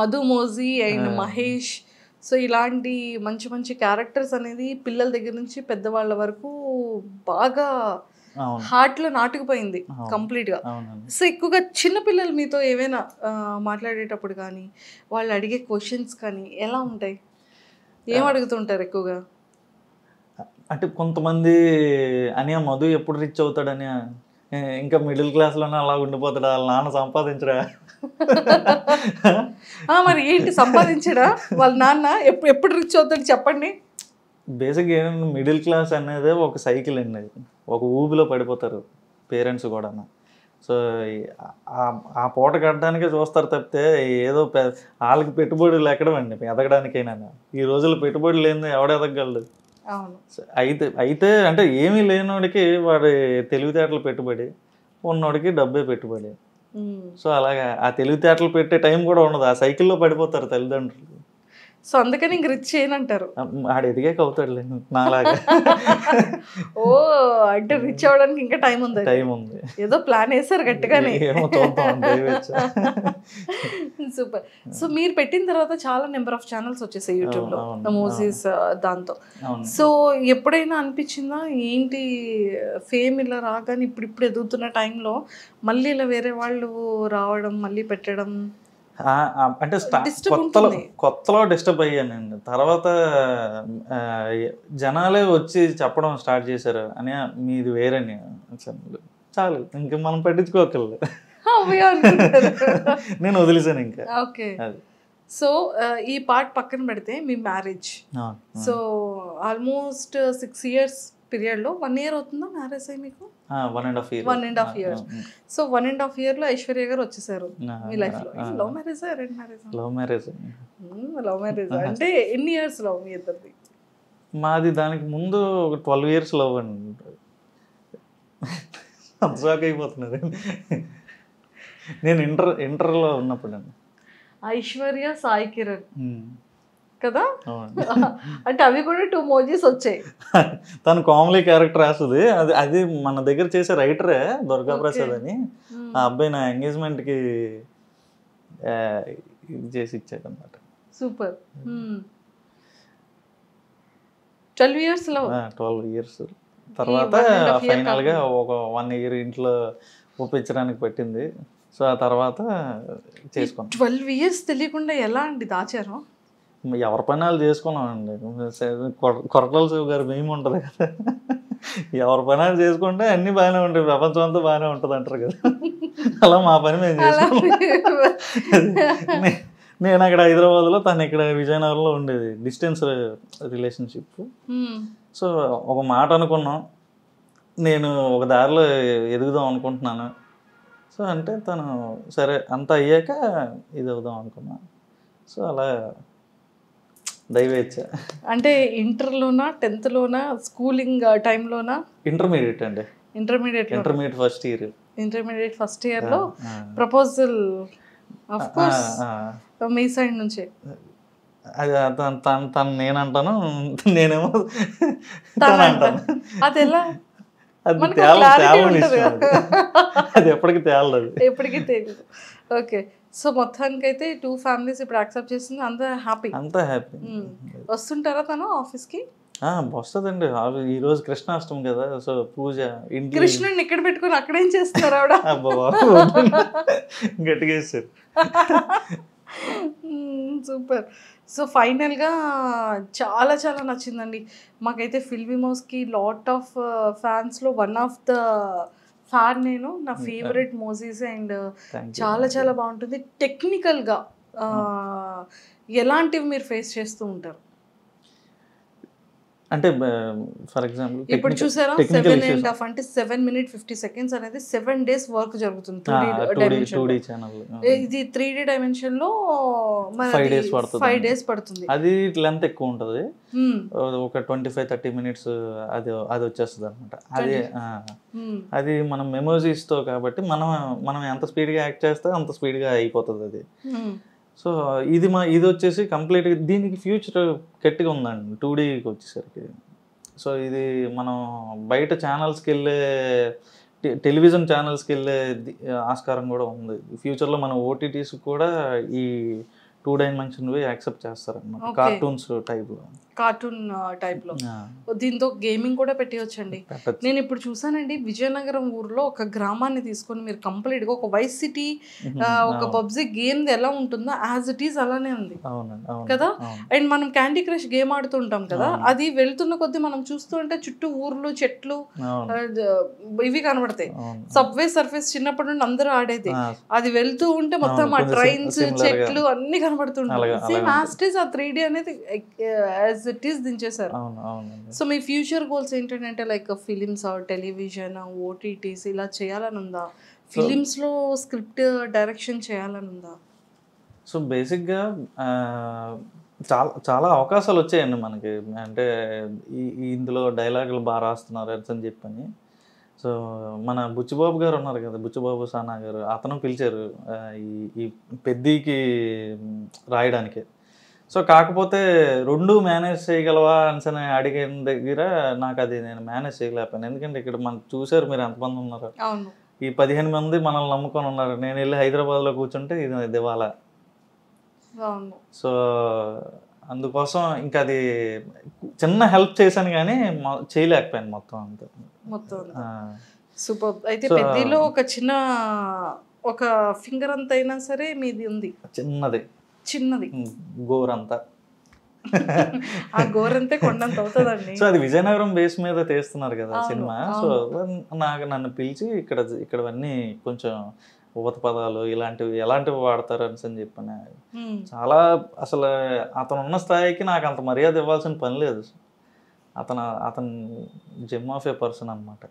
[SPEAKER 2] Madhu Moji and Mahesh, so ఇలాంటి మంచి మంచి క్యారెక్టర్స్ అనేది పిల్లల దగ్గర నుంచి పెద్దవాళ్ళ వరకు బాగా హార్ట్లో నాటుకుపోయింది కంప్లీట్గా. సో ఎక్కువగా చిన్నపిల్లలు మీతో ఏవైనా మాట్లాడేటప్పుడు కానీ, వాళ్ళు అడిగే క్వశ్చన్స్ కానీ ఎలా ఉంటాయి, ఏం అడుగుతుంటారు ఎక్కువగా?
[SPEAKER 3] అంటే కొంతమంది అని మధు ఎప్పుడు రిచ్ అవుతాడని, ఇంకా మిడిల్ క్లాస్లోనే అలా ఉండిపోతాడా, వాళ్ళ నాన్న సంపాదించడా?
[SPEAKER 2] మరి ఏంటి సంపాదించడా వాళ్ళ నాన్న? ఎప్పుడు రిచ్ అవుతాడు చెప్పండి.
[SPEAKER 3] బేసిక్గా ఏంటంటే మిడిల్ క్లాస్ అనేది ఒక సైకిల్ అండి, ఒక ఊబిలో పడిపోతారు పేరెంట్స్ కూడా. సో ఆ పూట కట్టడానికే చూస్తారు తప్పితే ఏదో వాళ్ళకి పెట్టుబడులు ఎక్కడమండి ఎదగడానికైనా. ఈ రోజుల్లో పెట్టుబడులు లేని ఎవడ ఎదగలడు. అయితే అంటే ఏమీ లేనోడికి వాడి తెలివితేటలు పెట్టుబడి, ఉన్నోడికి డబ్బే పెట్టుబడి. సో అలాగా ఆ తెలివితేటలు పెట్టే టైం కూడా ఉండదు, ఆ సైకిల్లో పడిపోతారు తల్లిదండ్రులు.
[SPEAKER 2] సో అందుకని ఇంక రిచ్ చేయనంటారు.
[SPEAKER 3] ఆడు ఎదిగాక అవుతాడులే నాలాగా.
[SPEAKER 2] ఓ అంటే రిచ్ అవ్వడానికి ఇంకా టైం ఉంది. ఏదో ప్లాన్ వేసారు గట్టిగానే. సూపర్. సో మీరు పెట్టిన తర్వాత చాలా నెంబర్ ఆఫ్ ఛానల్స్ వచ్చేసాయి యూట్యూబ్లో మోజీస్ దాంతో. సో ఎప్పుడైనా అనిపించిందా ఏంటి ఫేమ్ ఇలా రాగానే ఇప్పుడు ఎదుగుతున్న టైంలో మళ్ళీ ఇలా వేరే వాళ్ళు రావడం, మళ్ళీ పెట్టడం?
[SPEAKER 3] అంటే కొత్తలో డిస్టర్బ్ అయ్యానండి. తర్వాత జనాలే వచ్చి చెప్పడం స్టార్ట్ చేశారు అని, మీది వేరని. చాలు, ఇంక మనం పట్టించుకోకర్లేదు, నేను వదిలేసాను ఇంకా.
[SPEAKER 2] ఓకే. సో ఈ పార్ట్ పక్కన పెడితే మీ మ్యారేజ్, సో ఆల్మోస్ట్ 6 years పీరియడ్లో 1 year అవుతుందా మ్యారేజ్ అయ్యి మీకు? 1.5 years. సో 1.5 yearలో ఐశ్వర్య గారు వచ్చేసారు మీ లైఫ్లో. Love marriage, arrange marriage?
[SPEAKER 3] Love marriage.
[SPEAKER 2] Love marriage అంటే ఎన్ని ఇయర్స్ లవ్ మీ ఇద్దరిది?
[SPEAKER 3] మాది దానికి ముందు 12 years లవ్ అండి. షాక్ అయిపోతున్నది. నేను ఇంటర్లో ఉన్నప్పుడు అండి.
[SPEAKER 2] ఐశ్వర్య, సాయి కిరణ్ కదా, అంటే అవి కూడా 2 మోజీస్ వచ్చాయి.
[SPEAKER 3] తను కామెడీ క్యారెక్టర్ వేస్తుంది. అది మన దగ్గర చేసే రైటరే దుర్గా ప్రసాద్ అని, ఆ అబ్బాయి నా ఎంగేజ్మెంట్కి ఇది చేసి ఇచ్చాడు అనమాట.
[SPEAKER 2] సూపర్. 12 years లో
[SPEAKER 3] 12 years తర్వాత
[SPEAKER 2] 1.5 year
[SPEAKER 3] ఫైనల్గా ఒక 1 year ఇంట్లో ఒప్పించడానికి పట్టింది. సో ఆ తర్వాత చేసుకున్నాం.
[SPEAKER 2] 12 years తెలియకుండా ఎలా అండి దాచారు?
[SPEAKER 3] ఎవరి పని వాళ్ళు చేసుకున్నామండి. కొరటాల శివ గారు మేము ఉంటుంది కదా, ఎవరి పని వాళ్ళు చేసుకుంటే అన్నీ బాగానే ఉంటాయి, ప్రపంచం అంతా బాగానే ఉంటుంది అంటారు కదా, అలా మా పని మేము చేసుకున్నాం. నేను అక్కడ హైదరాబాద్లో, తను ఇక్కడ విజయనగరంలో ఉండేది. Distance relationship. సో ఒక మాట అనుకున్నాం, నేను ఒక దారిలో ఎదుగుదాం అనుకుంటున్నాను. సో అంటే తను సరే అంతా అయ్యాక ఇది అవుదాం అనుకున్నా. సో అలా దైవేచ్ఛ.
[SPEAKER 2] అంటే ఇంటర్లోనా 10th లోనా స్కూలింగ్ టైంలోనా?
[SPEAKER 3] ఇంటర్మీడియట్ అండి.
[SPEAKER 2] Intermediate
[SPEAKER 3] first year.
[SPEAKER 2] Intermediate first ఇయర్లో ప్రపోజల్ ఆఫ్ కోర్స్ మీ సైడ్ నుంచే.
[SPEAKER 3] అది తను నేనంటాను, నేనేమో తను అంటాను.
[SPEAKER 2] అది ఎలా?
[SPEAKER 3] అది తేలని ఇష్టం, అది ఎప్పటికీ తేలదు,
[SPEAKER 2] ఎప్పటికీ తెలియదు. ఓకే. సో మొత్తానికి అయితే 2 families ఇప్పుడు యాక్సెప్ట్ చేస్తుంది, అంతా హ్యాపీ. వస్తుంటారా తను ఆఫీస్కి?
[SPEAKER 3] వస్తుందండి. ఈరోజు కృష్ణాష్టమి కదా, సో పూజ ఇంటి.
[SPEAKER 2] కృష్ణుడిని ఇక్కడ పెట్టుకుని అక్కడేం చేస్తున్నారు ఆవిడ?
[SPEAKER 3] గట్టిగా వేస్తారు.
[SPEAKER 2] సూపర్. సో ఫైనల్గా చాలా చాలా నచ్చిందండి మాకైతే. ఫిల్మీ మౌస్కి లాట్ ఆఫ్ ఫ్యాన్స్లో వన్ ఆఫ్ ద ఫ్యాన్ నేను. నా ఫేవరెట్ మోజీస్. అండ్ చాలా చాలా బాగుంటుంది. టెక్నికల్గా ఎలాంటివి మీరు ఫేస్ చేస్తూ ఉంటారు?
[SPEAKER 3] అంటే ఫర్ ఎగ్జాంపుల్
[SPEAKER 2] ఇప్పుడు చూసారా 7.5 అంటే 7 minutes 50 seconds అనేది 7 days వర్క్ జరుగుతుంది 2D ఛానల్. ఇది 3D డైమెన్షన్ లో 5 days పడుతుంది.
[SPEAKER 3] అది లెంత్ ఎక్కువ ఉంటుంది, ఒక 25-30 minutes అది వచ్చేస్తుంది అనమాట. అది మనం మెమోరీస్ తో కాబట్టి మనం ఎంత స్పీడ్గా యాక్ట్ చేస్తే అంత స్పీడ్గా అయిపోతుంది అది. సో ఇది వచ్చేసి కంప్లీట్గా దీనికి ఫ్యూచర్ గట్టిగా ఉందండి 2Dకి వచ్చేసరికి. సో ఇది మనం బయట ఛానల్స్కి వెళ్ళే టెలివిజన్ ఛానల్స్కి వెళ్ళే ఆస్కారం కూడా ఉంది. ఫ్యూచర్లో మన ఓటీటీస్ కూడా ఈ 2 dimensionవి యాక్సెప్ట్ చేస్తారన్నమాట, కార్టూన్స్ టైప్లో. దీంతో గేమింగ్ కూడా పెట్టవచ్చండి. నేను ఇప్పుడు చూసానండి విజయనగరం ఊర్లో ఒక గ్రామాన్ని తీసుకొని మీరు కంప్లీట్గా ఒక వైస్ సిటీ ఒక పబ్జీ గేమ్ ఎలా ఉంటుందో యాజ్ ఇట్ ఈస్ అలానే ఉంది కదా. అండ్ మనం క్యాండీ క్రష్ గేమ్ ఆడుతుంటాం కదా, అది వెళ్తున్న కొద్దీ మనం చూస్తూ ఉంటే చుట్టూ ఊర్లు చెట్లు ఇవి కనబడతాయి. సబ్వే సర్ఫేస్ చిన్నప్పటి నుండి అందరూ ఆడేది, అది వెళ్తూ ఉంటే మొత్తం ఆ ట్రైన్స్ చెట్లు అన్ని కనబడుతుంటాయి. సేమ్ యాజ్ ఇట్ ఈస్ ఆ 3D అనేది యాజ్ ఇట్ ఈస్ దించేశారు. సో మీ ఫ్యూచర్ గోల్స్ ఏంటంటే లైక్ ఫిలిమ్స్ టెలివిజన్ ఓటీటీస్ ఇలా చేయాలని ఉందా? ఫిలిమ్స్ లో స్క్రిప్ట్ డైరెక్షన్ చేయాలని ఉందా? సో బేసిక్గా చాలా అవకాశాలు వచ్చాయండి మనకి. అంటే ఇందులో డైలాగులు బాగా రాస్తున్నారు అని చెప్పని. సో మన బుచ్చిబాబు గారు ఉన్నారు కదా, బుచ్చిబాబు సానా గారు, అతను పిలిచారు ఈ పెద్దీకి రాయడానికి. సో కాకపోతే 2 మేనేజ్ చేయగలవా అని అడిగిన దగ్గర నాకు అది నేను మేనేజ్ చేయలేకపోయాను. ఎందుకంటే ఇక్కడ మనం చూసారు మీరు ఎంతమంది ఉన్నారు, ఈ 15 మంది మనల్ని నమ్ముకొని ఉన్నారు. నేను వెళ్ళి హైదరాబాద్లో కూర్చుంటే ఇది దివాలా. సో అందుకోసం ఇంకా అది చిన్న హెల్ప్ చేశాను కానీ చేయలేకపోయాను మొత్తం అంతా.
[SPEAKER 2] సూపర్. అయితే పెద్దలో ఒక చిన్న ఒక ఫింగర్ అంత అయినా సరే మీది ఉంది, చిన్నది
[SPEAKER 3] గోరంతా.
[SPEAKER 2] ఆ గోరంతే కొండంత అవుతుందండి.
[SPEAKER 3] సో అది విజయనగరం బేస్ మీద తీస్తున్నారు కదా సినిమా. సో నన్ను పిలిచి ఇక్కడవన్నీ కొంచెం ఉపత పదాలు ఎలాంటివి వాడతారు అని చెప్పాను. చాలా అసలు అతను ఉన్న స్థాయికి నాకు అంత మర్యాద ఇవ్వాల్సిన పని లేదు. అతను జెమ్ ఆఫ్ ఏ పర్సన్ అనమాట.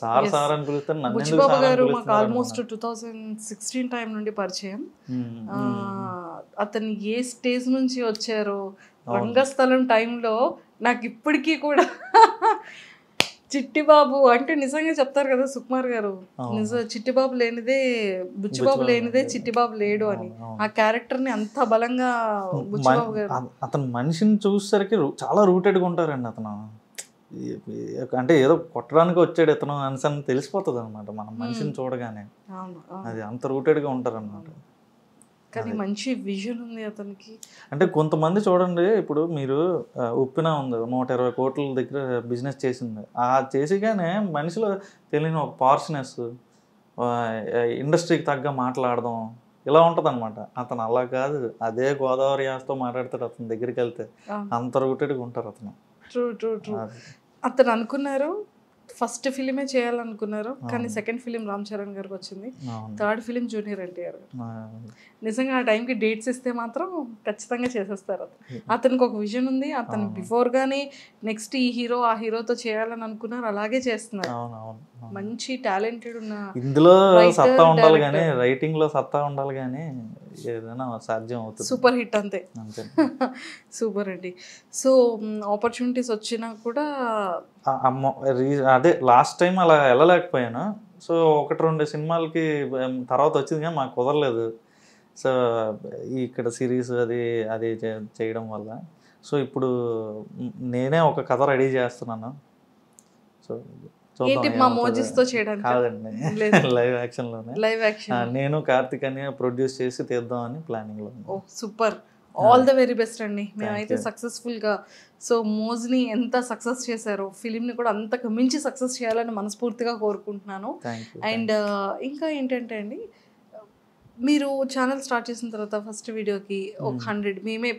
[SPEAKER 3] సార్ అని పిలుస్తాను.
[SPEAKER 2] బుచ్చిబాబు గారు మాకు ఆల్మోస్ట్ 2016 టైం నుండి పరిచయం. అతను ఏ స్టేజ్ నుంచి వచ్చారో రంగస్థలం టైంలో నాకు ఇప్పటికీ కూడా చిట్టిబాబు అంటే నిజంగా చెప్తారు కదా సుకుమార్ గారు, చిట్టిబాబు లేనిదే బుచ్చిబాబు లేనిదే చిట్టిబాబు లేడు అని. ఆ క్యారెక్టర్ ని అంత బలంగా బుచ్చిబాబు గారు.
[SPEAKER 3] అతను మనిషిని చూసేసరికి చాలా రూటెడ్గా ఉంటారండి. అతను అంటే ఏదో కొట్టడానికి వచ్చాడు ఇతను అని తెలిసిపోతుంది అనమాట మనం మనిషిని చూడగానే. అది అంత రూటెడ్గా ఉంటారు అనమాట.
[SPEAKER 2] కానీ మంచి విజన్ ఉంది అతనికి.
[SPEAKER 3] అంటే కొంతమంది చూడండి, ఇప్పుడు మీరు ఉప్పిన ఉంది 120 కోట్ల దగ్గర బిజినెస్ చేసింది, ఆ చేసిగానే మనిషిలో తెలియని ఒక పార్స్నెస్, ఇండస్ట్రీకి తగ్గ మాట్లాడడం ఇలా ఉంటుంది అనమాట. అతను అలా కాదు, అదే గోదావరి యాసతో మాట్లాడతాడు. అతని దగ్గరికి వెళ్తే అంత రూటెడ్గా ఉంటారు అతను.
[SPEAKER 2] ట్రూ. అతను అనుకున్నారు ఫస్ట్ ఫిలిమే చేయాలనుకున్నారు, కానీ సెకండ్ ఫిలిం రామ్ చరణ్ గారికి వచ్చింది, థర్డ్ ఫిలిం జూనియర్ ఎన్టీఆర్ గారు. నిజంగా ఆ టైంకి డేట్స్ ఇస్తే మాత్రం ఖచ్చితంగా చేసేస్తారు. అతనికి ఒక విజన్ ఉంది. అతను బిఫోర్ గానీ నెక్స్ట్ ఈ హీరో ఆ హీరోతో చేయాలని అనుకున్నారు, అలాగే చేస్తున్నారు. మంచి టాలెంటెడ్ ఉన్న
[SPEAKER 3] ఇందులో సత్తా ఉండాలి కానీ, రైటింగ్ లో సత్తా ఉండాలి కానీ ఏదైనా సాధ్యం అవుతుంది.
[SPEAKER 2] సూపర్ హిట్ అంతే. సూపర్ అండి. సో ఆపర్చునిటీస్ వచ్చినా కూడా
[SPEAKER 3] అదే లాస్ట్ టైం అలా వెళ్ళలేకపోయాను. సో 1-2 సినిమాలకి తర్వాత వచ్చింది కానీ మాకు కుదరలేదు. సో ఇక్కడ సిరీస్ అది చేయడం వల్ల సో ఇప్పుడు నేనే ఒక కథ రెడీ చేస్తున్నాను. సో కాదండి, లైవ్ యాక్షన్లోనే. నేను కార్తిక్ అని ప్రొడ్యూస్ చేసి తీద్దామని ప్లానింగ్ లో.
[SPEAKER 2] Super, all the very best అండి. మేమైతే సక్సెస్ఫుల్గా సో మోజ్ని ఎంత సక్సెస్ చేశారో ఫిలింని కూడా అంతకు మించి సక్సెస్ చేయాలని మనస్ఫూర్తిగా కోరుకుంటున్నాను. అండ్ ఇంకా ఏంటంటే అండి, మీరు ఛానల్ స్టార్ట్ చేసిన తర్వాత ఫస్ట్ వీడియోకి ఒక 100, మేమే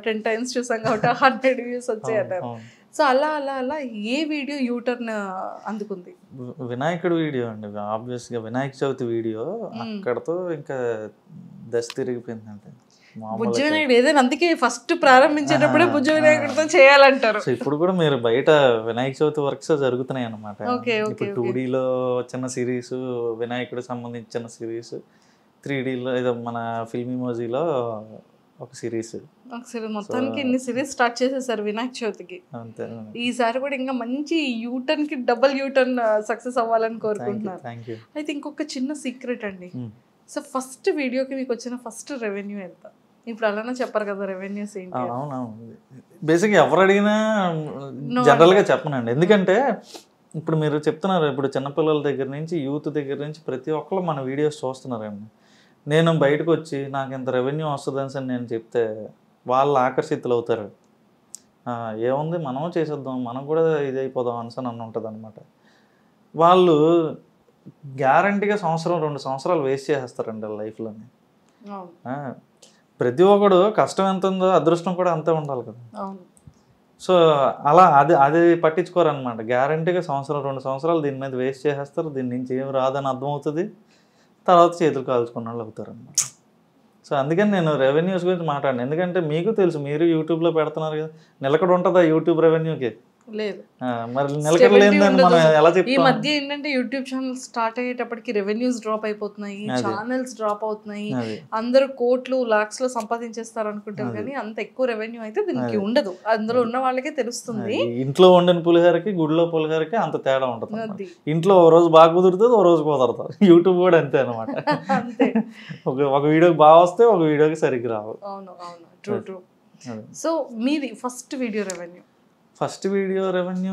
[SPEAKER 2] 10 times చూసాం కాబట్టి 100 views వచ్చాయి అంటారు. సో అలా అలా అలా ఏ వీడియో యూటర్న్ అందుకుంది?
[SPEAKER 3] వినాయకుడు వీడియో అండి. ఆబ్వియస్గా వినాయక చవితి వీడియో అక్కడతో ఇంకా దశ తిరిగిపోయింది. అంటే
[SPEAKER 2] బుజ్జ వినాయకుడు ఏదైనా అందుకే ఫస్ట్ ప్రారంభించేటప్పుడే బుజ్జ వినాయకుడితో చేయాలంటారు.
[SPEAKER 3] సో ఇప్పుడు కూడా మీరు బయట వినాయక చవితి వర్క్స్ జరుగుతున్నాయి అన్నమాట. ఇప్పుడు 2Dలో చిన్న సిరీస్, వినాయకుడికి సంబంధించిన సిరీస్, 3Dలో ఏదో మన ఫిల్మిమోజీలో ఒక సిరీస్.
[SPEAKER 2] మొత్తానికి ఇన్ని సిరీస్ స్టార్ట్ చేసేసారు వినాయక చవితికి. ఈసారి కూడా ఇంకా మంచి యూటర్న్ కి డబుల్ యూటర్న్ సక్సెస్ అవ్వాలని కోరుకుంటున్నాను. అయితే ఇంకొక చిన్న సీక్రెట్ అండి. సో ఫస్ట్ వీడియోకి మీకు వచ్చిన ఫస్ట్ రెవెన్యూ ఎంత? ఇప్పుడు అలానే చెప్పరు కదా రెవెన్యూస్ ఏంటి?
[SPEAKER 3] అవునవును, బేసిక్గా ఎవరు అడిగినా జనరల్గా చెప్పనండి. ఎందుకంటే ఇప్పుడు మీరు చెప్తున్నారు, ఇప్పుడు చిన్నపిల్లల దగ్గర నుంచి యూత్ దగ్గర నుంచి ప్రతి ఒక్కరు మన వీడియోస్ చూస్తున్నారండి. నేను బయటకు వచ్చి నాకు ఇంత రెవెన్యూ వస్తుందని నేను చెప్తే వాళ్ళు ఆకర్షితులు అవుతారు. ఏముంది మనం చేసేద్దాం, మనం కూడా ఇది అయిపోదాం అని ఉంటుంది అనమాట. వాళ్ళు గ్యారంటీగా 1-2 సంవత్సరాలు వేస్ట్ చేసేస్తారండి లైఫ్లోని. ప్రతి ఒక్కడు కష్టం ఎంత ఉందో అదృష్టం కూడా అంతే ఉండాలి కదా. సో అలా అది పట్టించుకోరనమాట. గ్యారంటీగా 1-2 సంవత్సరాలు దీని మీద వేస్ట్ చేసేస్తారు. దీని నుంచి ఏం రాదని అర్థమవుతుంది, తర్వాత చేతులు కాల్చుకున్న వాళ్ళు అవుతారు అన్నమాట. సో అందుకని నేను రెవెన్యూస్ గురించి మాట్లాడాను. ఎందుకంటే మీకు తెలుసు, మీరు యూట్యూబ్లో పెడుతున్నారు కదా, నిలకడ ఉంటుందా యూట్యూబ్ రెవెన్యూకి?
[SPEAKER 2] లేదు.
[SPEAKER 3] మరి నిలకడ లేదని మనం ఎలా చెప్తాం?
[SPEAKER 2] ఈ మధ్య ఏంటంటే యూట్యూబ్ ఛానల్ స్టార్ట్ అయ్యేటప్పటికి రెవెన్యూస్ డ్రాప్ అయిపోతున్నాయి, ఛానల్స్ డ్రాప్ అవుతున్నాయి, అందరూ కోట్లు లాక్స్ లో సంపాదించేస్తారు అనుకుంటారు, కానీ అంత ఎక్కువ రెవెన్యూ అయితే దీనికి ఉండదు. అందులో ఉన్న వాళ్ళకే తెలుస్తుంది.
[SPEAKER 3] ఇంట్లో వండిన పులిహోరకి గుడిలో పులిహోరకి అంత తేడా ఉంటుంది. ఇంట్లో ఓ రోజు బాగా కుదురుతుంది, ఓ రోజు కుదరదు. యూట్యూబ్ కూడా అంతే అనమాట. ఒక వీడియోకి బాగా వస్తే ఒక వీడియోకి సరిగ్గా రావు.
[SPEAKER 2] అవును అవును, ట్రూ ట్రూ. సో మీది ఫస్ట్ వీడియో
[SPEAKER 3] రెవెన్యూ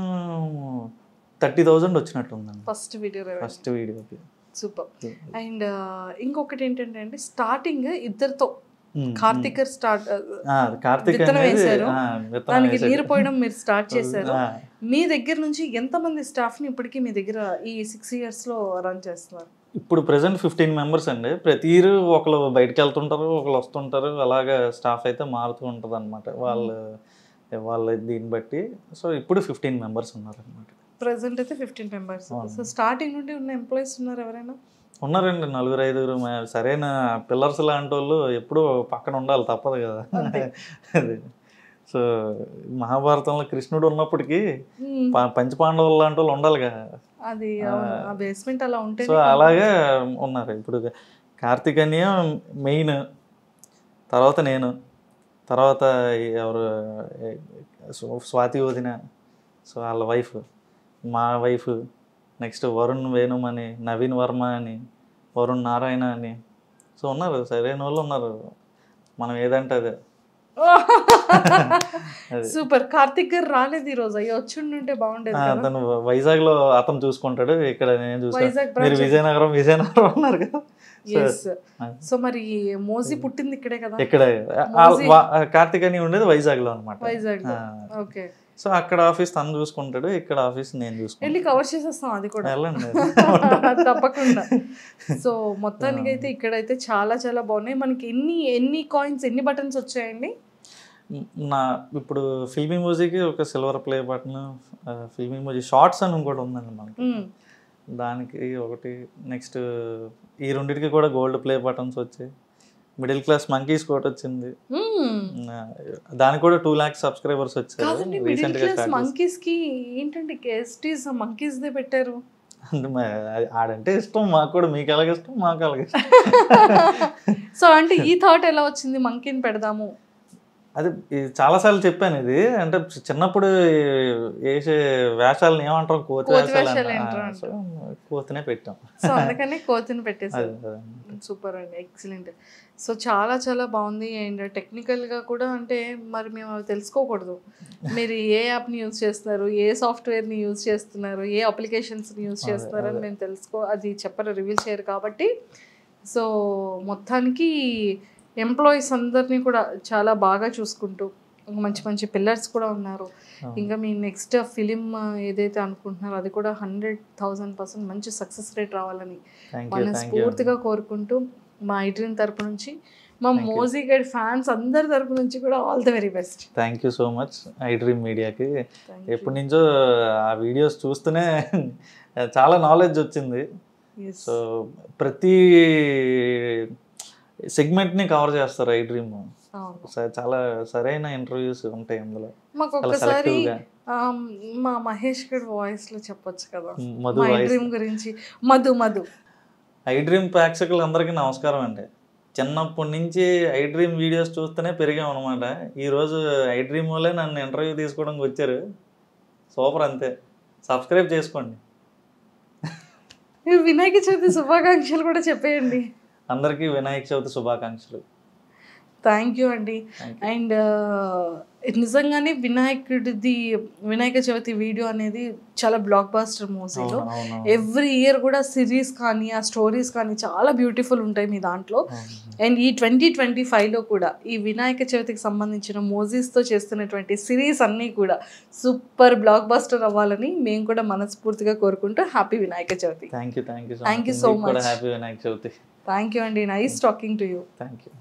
[SPEAKER 3] 30,000 వచ్చినట్టు ఉందండి
[SPEAKER 2] ఫస్ట్ వీడియోకి. సూపర్. అండ్ ఇంకొకటి ఏంటంటే అండి, స్టార్టింగ్ ఇద్దరితో కార్తిక్ దానికి నీరు పోయడం మీరు స్టార్ట్ చేశారు. మీ దగ్గర నుంచి ఎంతమంది స్టాఫ్ ని ఇప్పటికీ మీ దగ్గర ఈ 6 years లో రన్ చేస్తున్నారు?
[SPEAKER 3] ఇప్పుడు ప్రెసెంట్ 15 members అండి. ప్రతి ఇయర్ ఒకళ్ళు బయటకు వెళ్తుంటారు, ఒకళ్ళు వస్తుంటారు, అలాగా స్టాఫ్ అయితే మారుతూ ఉంటుంది అనమాట వాళ్ళ దీన్ని బట్టి. సో ఇప్పుడు 15 members ఉన్నారనమాట.
[SPEAKER 2] ప్రెసెంట్ అయితే 15 members. సో స్టార్టింగ్ నుండి ఉన్న ఎంప్లాయీస్ ఉన్నారు ఎవరైనా?
[SPEAKER 3] ఉన్నారండి, 4-5. సరైన పిల్లర్స్ లాంటి వాళ్ళు ఎప్పుడూ పక్కన ఉండాలి, తప్పదు కదా. అది సో మహాభారతంలో కృష్ణుడు ఉన్నప్పటికీ పంచపాండవులు లాంటి వాళ్ళు ఉండాలి కదా.
[SPEAKER 2] అది బేస్మెంట్ అలా ఉంటే
[SPEAKER 3] సో అలాగే ఉన్నారు. ఇప్పుడు కార్తిక్ అన్నయ్య మెయిన్, తర్వాత నేను, తర్వాత ఎవరు స్వాతి వదిన, సో వాళ్ళ వైఫ్, మా వైఫ్, నెక్స్ట్ వరుణ్ వేణుమ్ అని, నవీన్ వర్మ అని, వరుణ్ నారాయణ అని. సో ఉన్నారు, సరైన వాళ్ళు ఉన్నారు. మనం ఏదంటే అదే.
[SPEAKER 2] సూపర్. కార్తిక్ గారు రాలేదు ఈ రోజు, అయ్యో వచ్చిండుంటే బాగుండేది కదా.
[SPEAKER 3] అతను వైజాగ్ లో అతను చూసుకుంటాడు, ఇక్కడ నేను చూస్తాను.
[SPEAKER 2] వైజాగ్
[SPEAKER 3] మీరు విజయనగరం అన్నారు కదా.
[SPEAKER 2] సో మరి మోజీ పుట్టింది ఇక్కడే కదా.
[SPEAKER 3] ఇక్కడ కార్తిక్ అని ఉండేది వైజాగ్ లో అనమాట.
[SPEAKER 2] వైజాగ్. ఓకే.
[SPEAKER 3] సో అక్కడ ఆఫీస్ తను చూసుకుంటాడు, ఇక్కడ ఆఫీస్ నేను చూసుకుంటాను.
[SPEAKER 2] వెళ్ళి కవర్ చేసేస్తాం అది కూడా
[SPEAKER 3] వెళ్ళండి
[SPEAKER 2] తప్పకుండా. సో మొత్తానికి అయితే ఇక్కడైతే చాలా చాలా బాగున్నాయి. మనకి ఎన్ని కాయిన్స్, ఎన్ని బటన్స్ వచ్చాయండి?
[SPEAKER 3] నా ఇప్పుడు ఫిల్మీ మ్యూజిక్ ఒక silver play button, filmy music shorts అని ఇంకోటి ఉందండి మనకి, దానికి ఒకటి. నెక్స్ట్ ఈ రెండింటికి కూడా గోల్డ్ ప్లే బటన్స్ వచ్చాయి. మిడిల్ క్లాస్ మంకీస్ కోట్ వచ్చింది, దానికి కూడా 2 lakhs సబ్స్క్రైబర్స్ వచ్చారు రీసెంట్ గా.
[SPEAKER 2] మంకీస్ కి ఏంటంటే ఎస్టీస్ మంకీస్ దే పెట్టారు.
[SPEAKER 3] ఆడంటే ఇష్టం మాకు కూడా, మీకు ఎలాగ ఇష్టం మాకు అలాగే ఇష్టం.
[SPEAKER 2] సో అంటే ఈ థాట్ ఎలా వచ్చింది మంకీని పెడదాము?
[SPEAKER 3] అది చాలాసార్లు చెప్పాను. ఇది అంటే చిన్నప్పుడు వేసే వేషాలను ఏమంటారు, కోతి వేషాలు, కోతినే పెట్టాం.
[SPEAKER 2] సో అందుకని కోతిని పెట్టేసారు. సూపర్ అండి, ఎక్సలెంట్. సో చాలా చాలా బాగుంది. అండ్ టెక్నికల్గా కూడా అంటే మరి మేము అవి తెలుసుకోకూడదు, మీరు ఏ యాప్ని యూజ్ చేస్తున్నారు, ఏ సాఫ్ట్వేర్ని యూజ్ చేస్తున్నారు, ఏ అప్లికేషన్స్ని యూజ్ చేస్తున్నారు అని మేము అది చెప్పరు, రివీల్ చేయరు కాబట్టి. సో మొత్తానికి ఎంప్లాయీస్ అందరినీ కూడా చాలా బాగా చూసుకుంటూ మంచి మంచి పిల్లర్స్ కూడా ఉన్నారు. ఇంకా మీ నెక్స్ట్ ఫిలిం ఏదైతే అనుకుంటున్నారో అది కూడా 100,000% మంచి సక్సెస్ రేట్ రావాలని మనస్ఫూర్తిగా కోరుకుంటూ మా ఐడ్రీమ్ తరపు నుంచి, మా మోజీ గైడ్ ఫ్యాన్స్ అందరి తరపు నుంచి కూడా all the very best.
[SPEAKER 3] Thank you so much iDream మీడియాకి. ఎప్పటి నుంచో ఆ వీడియోస్ చూస్తూనే చాలా నాలెడ్జ్ వచ్చింది. సో ప్రతి సెగ్మెంట్ని కవర్ చేస్తారు ఐడ్రీమ్. చాలా సరైన ఇంటర్వ్యూస్ ఉంటాయి అందులో.
[SPEAKER 2] మాకు ఒకసారి మా మహేష్ గడ్ వాయిస్ లో చెప్పొచ్చు కదా ఐడ్రీమ్ గురించి. మధు
[SPEAKER 3] ఐడ్రీమ్ ప్రేక్షకులు అందరికీ నమస్కారం అండి. చిన్నప్పటి నుంచి ఐడ్రీమ్ వీడియోస్ చూస్తూనే పెరిగాం అనమాట. ఈరోజు ఐడ్రీమ్ వాళ్ళే నన్ను ఇంటర్వ్యూ తీసుకోవడానికి వచ్చారు. సూపర్, అంతే. సబ్స్క్రైబ్ చేసుకోండి.
[SPEAKER 2] వినాయక చవితి శుభాకాంక్షలు కూడా చెప్పేయండి
[SPEAKER 3] అందరికీ. వినాయక చవితి శుభాకాంక్షలు.
[SPEAKER 2] థ్యాంక్ యూ అండి. అండ్ నిజంగానే వినాయక చవితి వీడియో అనేది చాలా బ్లాక్ బాస్టర్ మూవీలో. ఎవ్రీ ఇయర్ కూడా సిరీస్ కానీ ఆ స్టోరీస్ కానీ చాలా బ్యూటిఫుల్ ఉంటాయి మీ దాంట్లో. అండ్ ఈ 2025లో కూడా ఈ వినాయక చవితికి సంబంధించిన మూవీస్తో చేస్తున్నటువంటి సిరీస్ అన్నీ కూడా సూపర్ బ్లాక్ బాస్టర్ అవ్వాలని మేము కూడా మనస్ఫూర్తిగా కోరుకుంటూ happy Vinayaka Chavithi.
[SPEAKER 3] Thank you so much.
[SPEAKER 2] Thank you అండి. Nice talking to you.
[SPEAKER 3] Thank you.